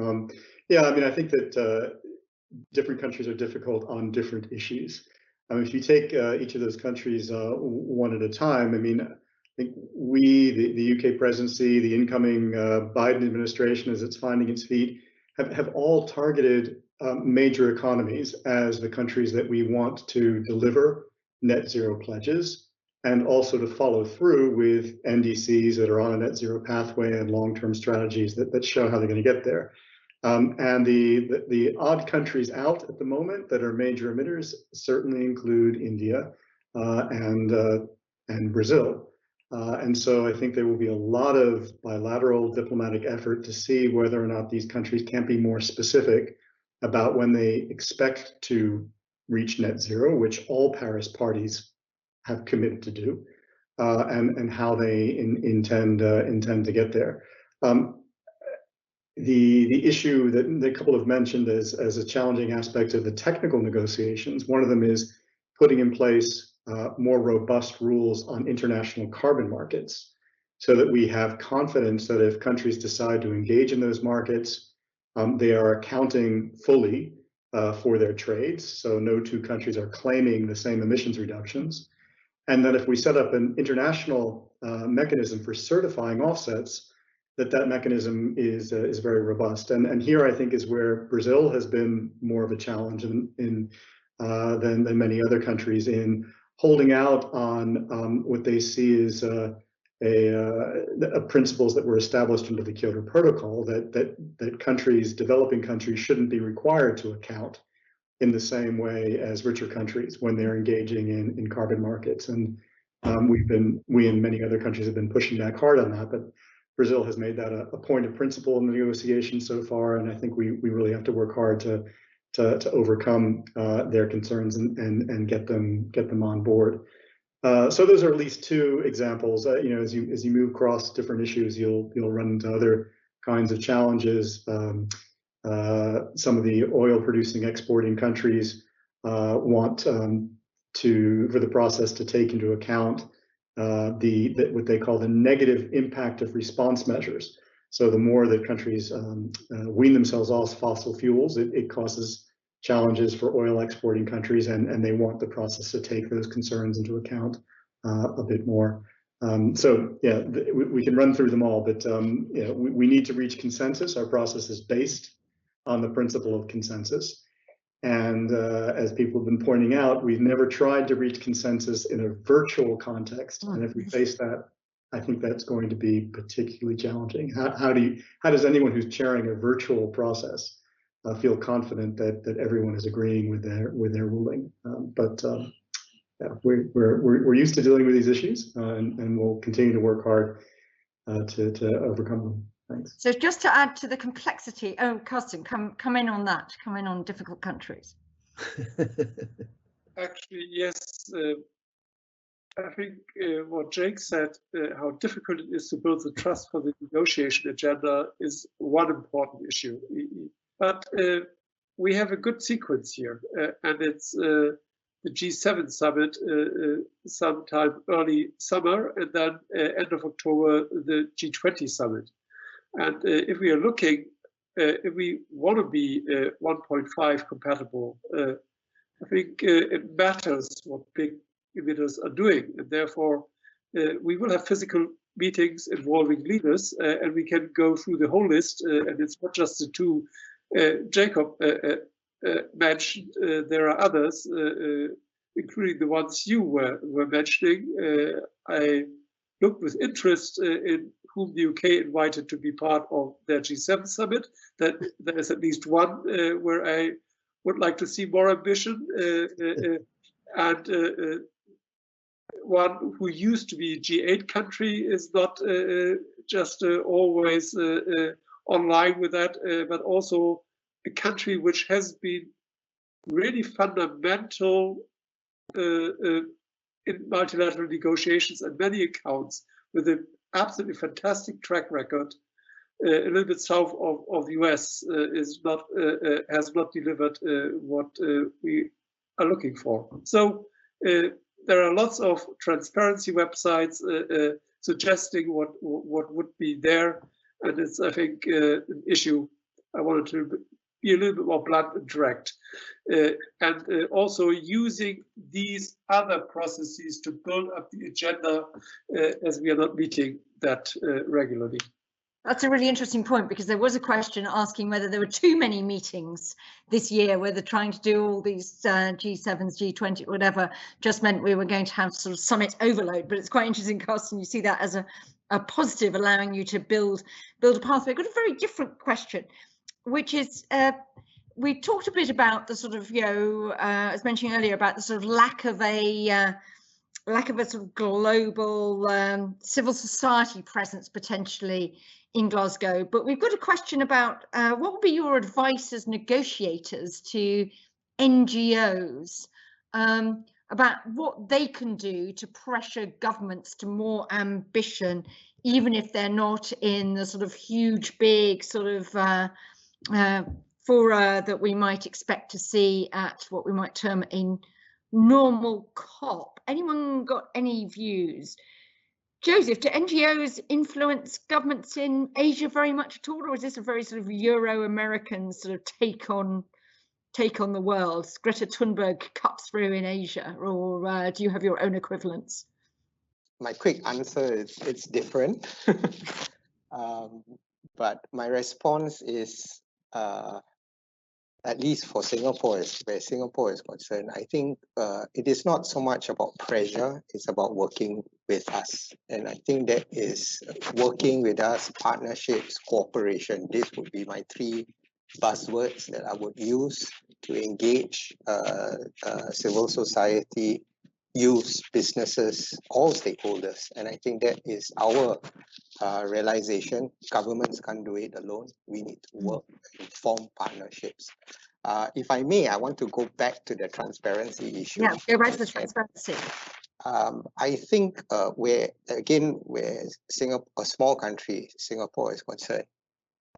Yeah, I mean, I think that different countries are difficult on different issues. If you take each of those countries one at a time, I mean, I think the UK presidency, the incoming Biden administration as it's finding its feet, have all targeted major economies as the countries that we want to deliver net zero pledges, and also to follow through with NDCs that are on a net zero pathway and long-term strategies that show how they're going to get there. And the odd countries out at the moment that are major emitters certainly include India and Brazil. And so I think there will be a lot of bilateral diplomatic effort to see whether or not these countries can be more specific about when they expect to reach net zero, which all Paris parties have committed to do, and how they intend to get there. The issue that a couple have mentioned as a challenging aspect of the technical negotiations, one of them is putting in place more robust rules on international carbon markets, so that we have confidence that if countries decide to engage in those markets, they are accounting fully for their trades. So no two countries are claiming the same emissions reductions. And then if we set up an international mechanism for certifying offsets, that mechanism is very robust. And here I think is where Brazil has been more of a challenge than many other countries in holding out on what they see as principles that were established under the Kyoto Protocol, that countries, developing countries, shouldn't be required to account in the same way as richer countries when they're engaging in carbon markets. And we and many other countries have been pushing back hard on that, but Brazil has made that a point of principle in the negotiations so far, and I think we really have to work hard to overcome their concerns and get them on board. So those are at least two examples. You know, as you move across different issues, you'll run into other kinds of challenges. Some of the oil-producing, exporting countries want for the process to take into account what they call the negative impact of response measures. So the more that countries wean themselves off fossil fuels, it causes challenges for oil exporting countries, and they want the process to take those concerns into account a bit more. So yeah, we can run through them all, but yeah, we need to reach consensus. Our process is based on the principle of consensus. And as people have been pointing out, we've never tried to reach consensus in a virtual context. And if we face that, I think that's going to be particularly challenging. How does anyone who's chairing a virtual process feel confident that everyone is agreeing with their ruling? Yeah, we're used to dealing with these issues, and we'll continue to work hard to overcome them. Thanks. So just to add to the complexity, Karsten, come in on that. Come in on difficult countries. Actually, yes. I think what Jake said, how difficult it is to build the trust for the negotiation agenda, is one important issue. But we have a good sequence here, and it's the G7 summit sometime early summer, and then end of October, the G20 summit. And if we are looking, if we want to be 1.5 compatible, I think it matters what big emitters are doing. And therefore, we will have physical meetings involving leaders, and we can go through the whole list. And it's not just the two Jacob mentioned. There are others, including the ones you were mentioning. I looked with interest in whom the UK invited to be part of their G7 summit. That there is at least one where I would like to see more ambition, and one who used to be a G8 country is not just always online with that, but also a country which has been really fundamental in multilateral negotiations on many accounts, with an absolutely fantastic track record. A little bit south of the US has not delivered what we are looking for. So there are lots of transparency websites suggesting what would be there, and it's, I think, an issue I wanted to be a little bit more blunt and direct, and also using these other processes to build up the agenda, as we are not meeting that regularly. That's a really interesting point, because there was a question asking whether there were too many meetings this year, whether trying to do all these G7s, G20, whatever, just meant we were going to have sort of summit overload. But it's quite interesting, Karsten, you see that as a positive, allowing you to build a pathway. I've got a very different question, which is, we talked a bit about the sort of, I was mentioning earlier about the sort of lack of a sort of global civil society presence potentially in Glasgow, but we've got a question about what would be your advice as negotiators to NGOs about what they can do to pressure governments to more ambition, even if they're not in the sort of huge, big sort of fora that we might expect to see at what we might term a normal COP. Anyone got any views? Joseph, do NGOs influence governments in Asia very much at all, or is this a very sort of Euro-American sort of take on the world? Greta Thunberg cut through in Asia, or do you have your own equivalents? My quick answer is it's different. But my response is, at least for Singapore, where Singapore is concerned, I think it is not so much about pressure, it's about working with us. And I think that is working with us, partnerships, cooperation. This would be my three buzzwords that I would use to engage civil society, youth, businesses, all stakeholders. And I think that is our realization. Governments can't do it alone. We need to work and form partnerships. If I may, I want to go back to the transparency issue. Yeah, go back to the transparency. I think where Singapore, a small country, Singapore is concerned,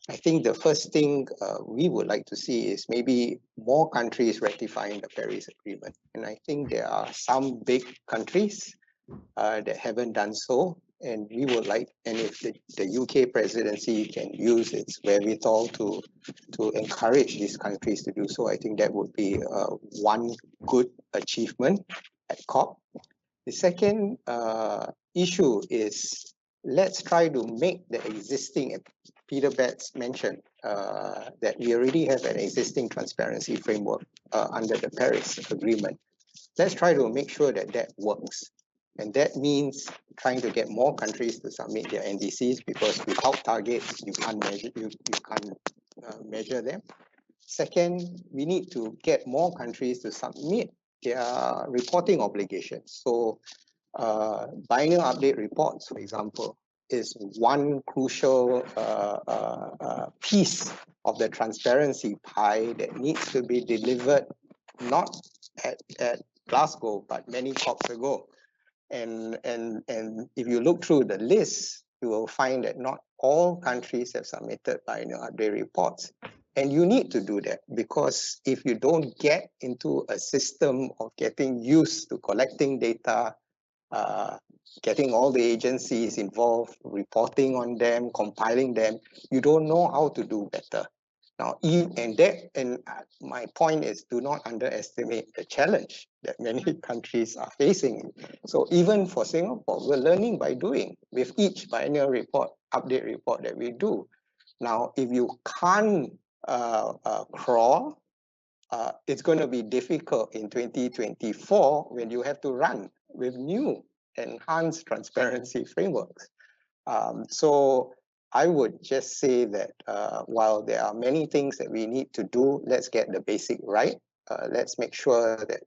I think the first thing we would like to see is maybe more countries ratifying the Paris Agreement. And I think there are some big countries that haven't done so. And we would like, and if the UK presidency can use its wherewithal to encourage these countries to do so, I think that would be one good achievement at COP. The second issue is, let's try to make the existing, Peter Betts mentioned that we already have an existing transparency framework under the Paris Agreement. Let's try to make sure that that works. And that means trying to get more countries to submit their NDCs, because without targets, you can't measure them. Second, we need to get more countries to submit their reporting obligations. So biennial update reports, for example, is one crucial piece of the transparency pie that needs to be delivered not at Glasgow, but many COPs ago. And if you look through the list, you will find that not all countries have submitted biennial update reports. And you need to do that, because if you don't get into a system of getting used to collecting data, getting all the agencies involved, reporting on them, compiling them, you don't know how to do better. Now, my point is, do not underestimate the challenge that many countries are facing. So even for Singapore, we're learning by doing with each biennial report, update report that we do. Now, if you can't crawl, it's going to be difficult in 2024 when you have to run with new enhanced transparency frameworks. So I would just say that while there are many things that we need to do, let's get the basic right. Let's make sure that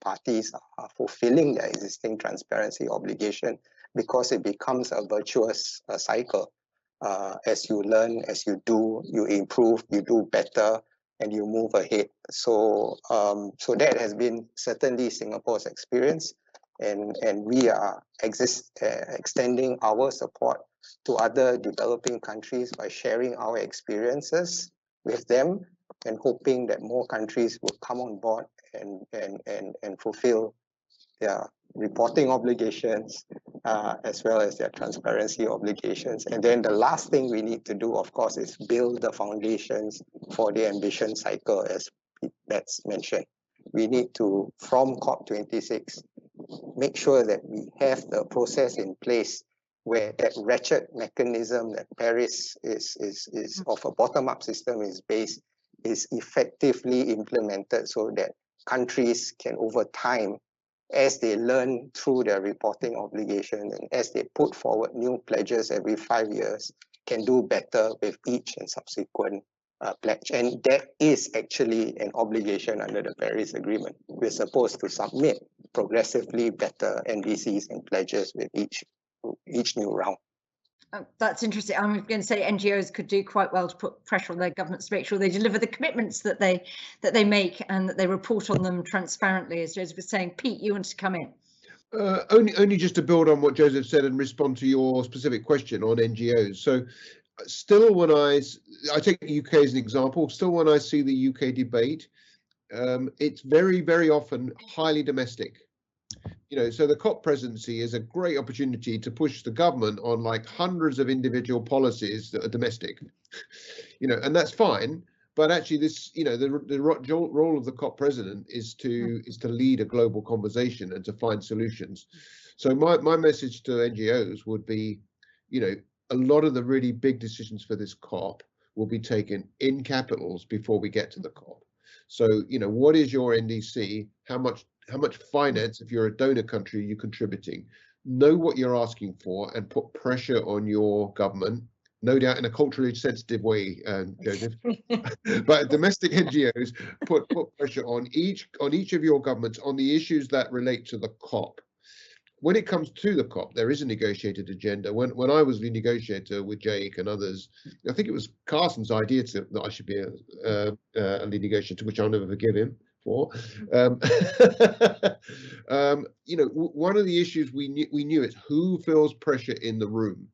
parties are fulfilling their existing transparency obligation, because it becomes a virtuous cycle. As you learn, as you do, you improve, you do better, and you move ahead. So, so that has been certainly Singapore's experience, and we are extending our support to other developing countries by sharing our experiences with them, and hoping that more countries will come on board and fulfill their reporting obligations as well as their transparency obligations. And then the last thing we need to do, of course, is build the foundations for the ambition cycle, as Betts mentioned. We need to, from COP26, make sure that we have the process in place where that ratchet mechanism that Paris is of a bottom-up system is based, is effectively implemented, so that countries can, over time, as they learn through their reporting obligation and as they put forward new pledges every 5 years, can do better with each and subsequent pledge. And that is actually an obligation under the Paris Agreement. We're supposed to submit progressively better NDCs and pledges with each new round. That's interesting. I'm going to say NGOs could do quite well to put pressure on their governments to make sure they deliver the commitments that they make, and that they report on them transparently, as Joseph was saying. Pete, you wanted to come in. Only just to build on what Joseph said and respond to your specific question on NGOs. So still, when I take the UK as an example, still when I see the UK debate, it's very, very often highly domestic. So the COP presidency is a great opportunity to push the government on like hundreds of individual policies that are domestic, and that's fine. But actually, this, the role of the COP president is to lead a global conversation and to find solutions. So my message to NGOs would be, a lot of the really big decisions for this COP will be taken in capitals before we get to the COP. So, what is your NDC? How much finance, if you're a donor country, are you contributing? Know what you're asking for and put pressure on your government, no doubt in a culturally sensitive way, Joseph. But domestic NGOs put pressure on each of your governments on the issues that relate to the COP. When it comes to the COP, there is a negotiated agenda. When I was the negotiator with Jake and others, I think it was Karsten's idea that I should be a lead negotiator, which I'll never forgive him for. One of the issues we knew is who feels pressure in the room.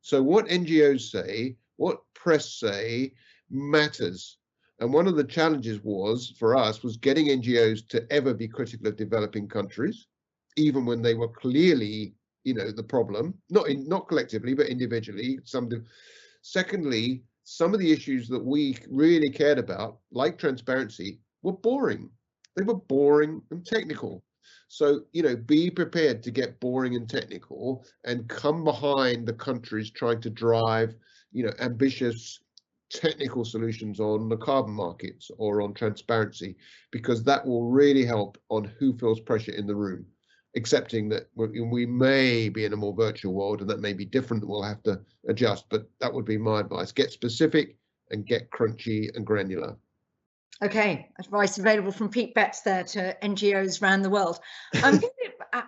So what NGOs say, what press say matters. And one of the challenges for us was getting NGOs to ever be critical of developing countries, even when they were clearly, the problem, not collectively, but individually. Secondly, some of the issues that we really cared about, like transparency, were boring. They were boring and technical. So, be prepared to get boring and technical and come behind the countries trying to drive, ambitious technical solutions on the carbon markets or on transparency, because that will really help on who feels pressure in the room, accepting that we may be in a more virtual world and that may be different, and we'll have to adjust. But that would be my advice. Get specific and get crunchy and granular. Okay, advice available from Pete Betts there to NGOs around the world.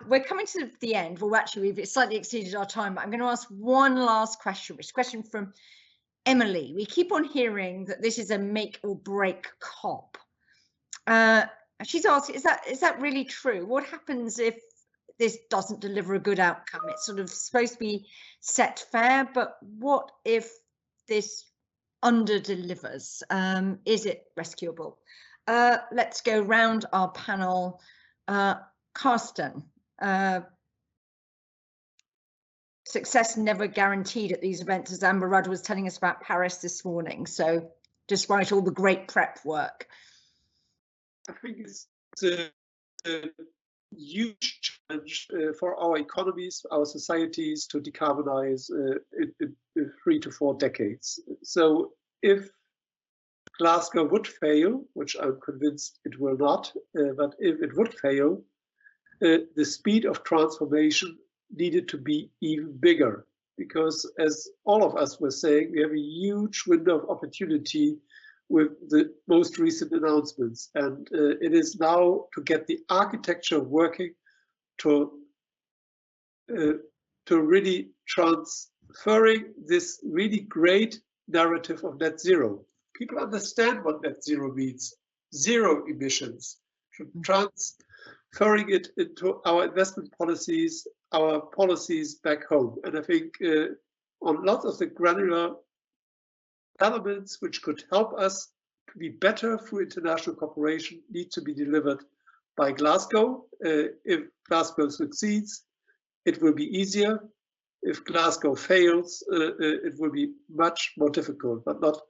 We're coming to the end. Well, actually, we've slightly exceeded our time, but I'm going to ask one last question, which is a question from Emily. We keep on hearing that this is a make or break COP. She's asking, is that really true? What happens if this doesn't deliver a good outcome? It's sort of supposed to be set fair, but what if this under delivers? Is it rescuable? Let's go round our panel. Karsten, success never guaranteed at these events, as Amber Rudd was telling us about Paris this morning. So despite all the great prep work. I think it's a huge challenge for our economies, our societies to decarbonize in 3 to 4 decades. So if Glasgow would fail, which I'm convinced it will not, but if it would fail, the speed of transformation needed to be even bigger, because as all of us were saying, we have a huge window of opportunity with the most recent announcements. And it is now to get the architecture working to really transferring this really great narrative of net zero. People understand what net zero means, zero emissions, transferring it into our investment policies, our policies back home. And I think on lots of the granular elements which could help us to be better through international cooperation need to be delivered by Glasgow. If Glasgow succeeds, it will be easier. If Glasgow fails, it will be much more difficult, but not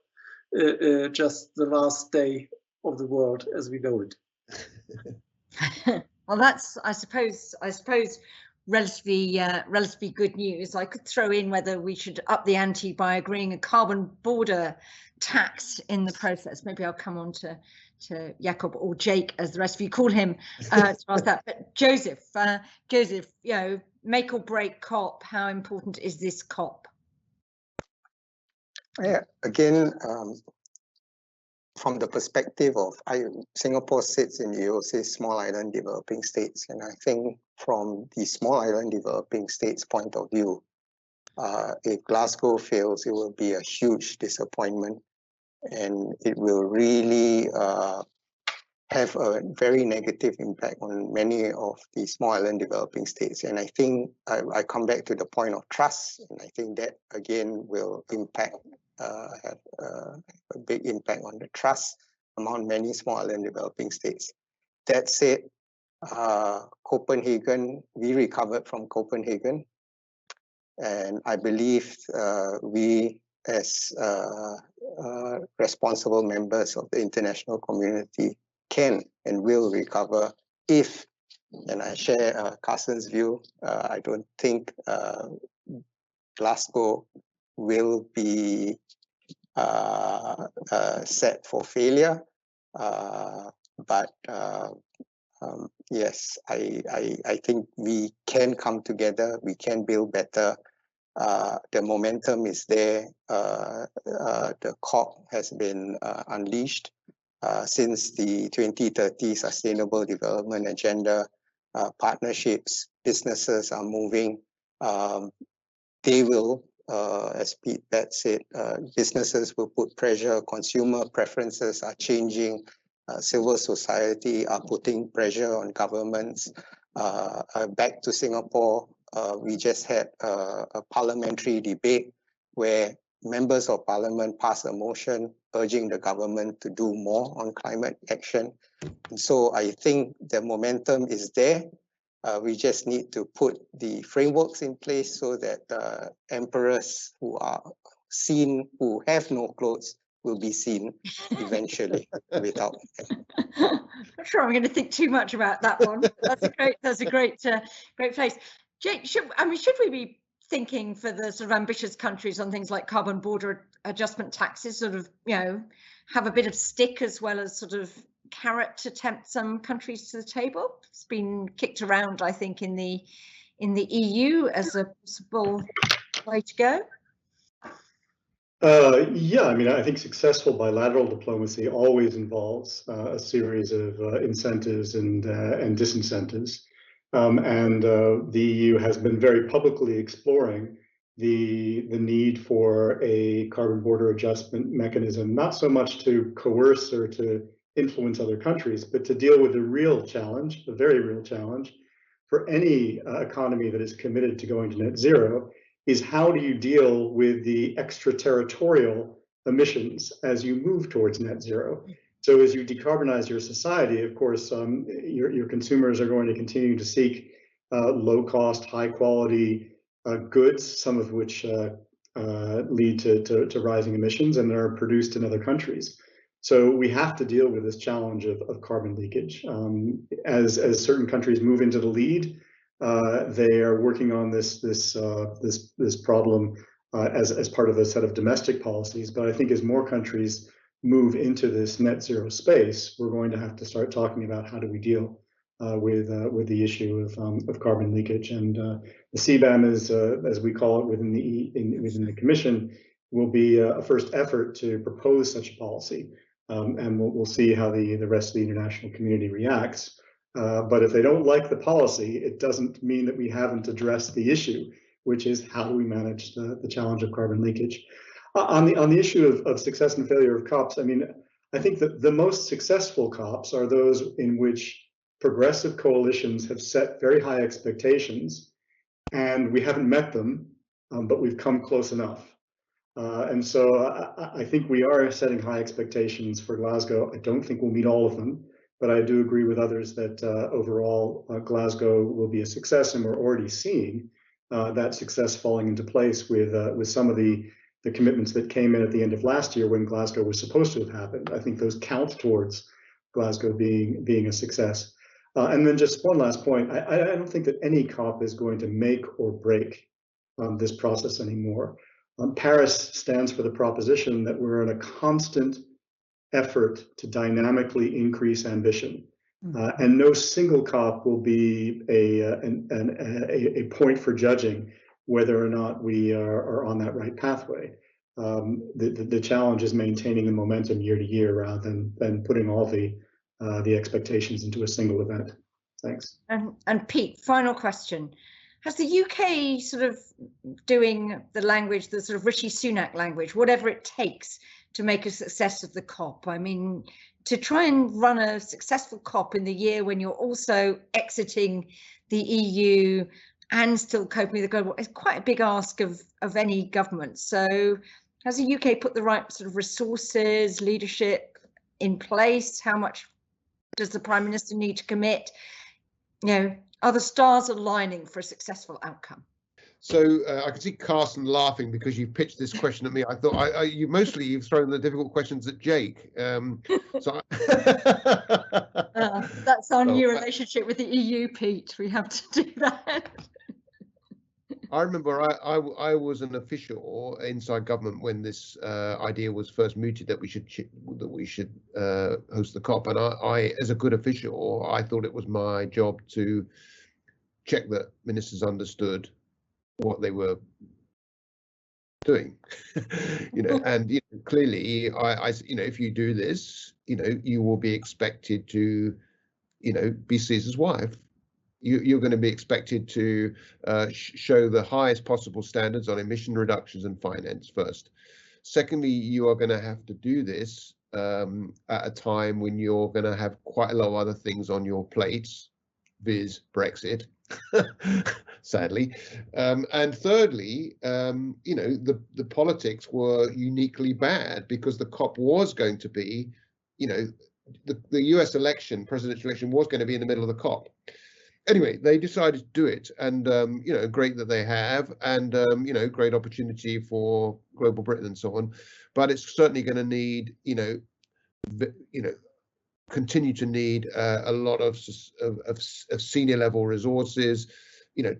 just the last day of the world as we know it. Well, that's, I suppose, relatively good news. I could throw in whether we should up the ante by agreeing a carbon border tax in the process. Maybe I'll come on to Jakob, or Jake, as the rest of you call him, to ask that. But Joseph, make or break COP. How important is this COP? Yeah, again, from the perspective of Singapore sits in the small island developing states, and I think from the small island developing states point of view, if Glasgow fails, it will be a huge disappointment, and it will really have a very negative impact on many of the small island developing states. And I think I come back to the point of trust, and I think that again will impact, have a big impact on the trust among many small and developing states. That said, Copenhagen, we recovered from Copenhagen, and I believe we as responsible members of the international community can and will recover if, and I share Karsten's view, I don't think Glasgow will be set for failure, but yes, I think we can come together, we can build better. The momentum is there. The COP has been unleashed since the 2030 Sustainable Development Agenda. Partnerships, businesses are moving. They will, as Pete said, businesses will put pressure, consumer preferences are changing, civil society are putting pressure on governments. Back to Singapore, we just had a parliamentary debate where members of parliament passed a motion urging the government to do more on climate action. And so I think the momentum is there. We just need to put the frameworks in place so that emperors who are seen, who have no clothes, will be seen eventually without. I'm sure I'm going to think too much about that one. That's a great place. Jake, should we be thinking for the sort of ambitious countries on things like carbon border adjustment taxes, sort of, have a bit of stick as well as sort of carrot to tempt some countries to the table? It's been kicked around, I think, in the EU as a possible way to go. Yeah, I mean, I think successful bilateral diplomacy always involves a series of incentives and disincentives. And the EU has been very publicly exploring the need for a carbon border adjustment mechanism, not so much to coerce or to influence other countries, but to deal with the real challenge, the very real challenge for any economy that is committed to going to net zero, is how do you deal with the extraterritorial emissions as you move towards net zero? So as you decarbonize your society, of course, your consumers are going to continue to seek low cost, high quality goods, some of which lead to rising emissions and are produced in other countries. So we have to deal with this challenge of carbon leakage. As certain countries move into the lead, they are working on this problem as part of a set of domestic policies. But I think as more countries move into this net zero space, we're going to have to start talking about how do we deal with the issue of carbon leakage. And the CBAM is, as we call it within the Commission, will be a first effort to propose such a policy. And we'll see how the rest of the international community reacts. But if they don't like the policy, it doesn't mean that we haven't addressed the issue, which is how do we manage the challenge of carbon leakage. On the issue of success and failure of COPs, I mean, I think that the most successful COPs are those in which progressive coalitions have set very high expectations, and we haven't met them, but we've come close enough. And so I think we are setting high expectations for Glasgow. I don't think we'll meet all of them, but I do agree with others that overall Glasgow will be a success, and we're already seeing that success falling into place with some of the commitments that came in at the end of last year when Glasgow was supposed to have happened. I think those count towards Glasgow being a success. And then just one last point, I don't think that any COP is going to make or break this process anymore. Paris stands for the proposition that we're in a constant effort to dynamically increase ambition. And no single COP will be a point for judging whether or not we are on that right pathway. The challenge is maintaining the momentum year to year rather than putting all the expectations into a single event. Thanks. And Pete, final question. Has the UK sort of doing the language, the sort of Rishi Sunak language, whatever it takes to make a success of the COP? I mean, to try and run a successful COP in the year when you're also exiting the EU and still coping with the global, it's quite a big ask of any government. So has the UK put the right sort of resources, leadership in place? How much does the Prime Minister need to commit? You know, are the stars aligning for a successful outcome? So I can see Karsten laughing because you pitched this question at me. I thought you've thrown the difficult questions at Jake. That's our new relationship with the EU, Pete. We have to do that. I remember I was an official inside government when this idea was first mooted that we should host the COP, and I, as a good official, I thought it was my job to check that ministers understood what they were doing. And clearly, if you do this, you will be expected to, be Caesar's wife. You're going to be expected to show the highest possible standards on emission reductions and finance first. Secondly, you are going to have to do this at a time when you're going to have quite a lot of other things on your plates, viz. Brexit, sadly. And thirdly, the politics were uniquely bad because the COP was going to be, the US election, presidential election, was going to be in the middle of the COP. Anyway, they decided to do it, and great that they have, and great opportunity for global Britain and so on. But it's certainly going to need, continue to need a lot of senior level resources,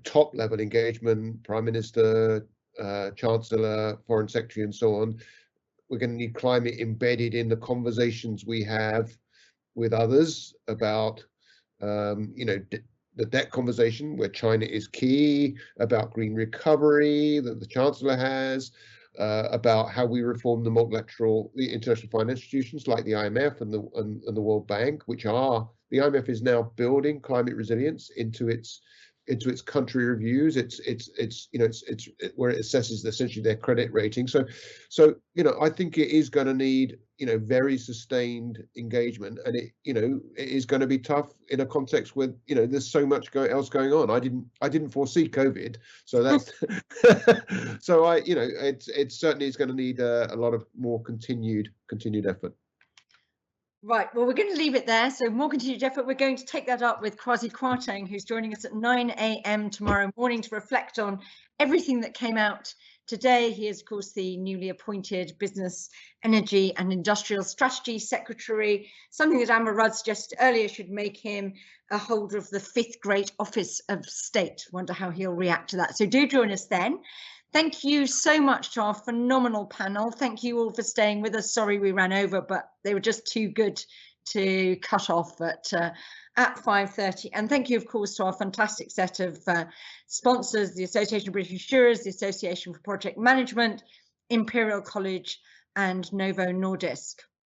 top level engagement, Prime Minister, Chancellor, Foreign Secretary, and so on. We're going to need climate embedded in the conversations we have with others about, the debt conversation where China is key, about green recovery that the Chancellor has, about how we reform the international finance institutions like the IMF and the World Bank, the IMF is now building climate resilience into its country reviews. It's where it assesses essentially their credit rating. So I think it is going to need very sustained engagement, and it is going to be tough in a context where there's so much else going on. I didn't foresee COVID, so that's so it certainly is going to need a lot of more continued effort. Right, well, we're going to leave it there. So more continued effort. We're going to take that up with Kwasi Kwarteng, who's joining us at 9 a.m. tomorrow morning to reflect on everything that came out today. He is, of course, the newly appointed Business, Energy and Industrial Strategy Secretary, something that Amber Rudd suggested earlier should make him a holder of the 5th great office of state. Wonder how he'll react to that. So do join us then. Thank you so much to our phenomenal panel. Thank you all for staying with us. Sorry we ran over, but they were just too good to cut off at 5:30. And thank you, of course, to our fantastic set of sponsors, the Association of British Insurers, the Association for Project Management, Imperial College, and Novo Nordisk.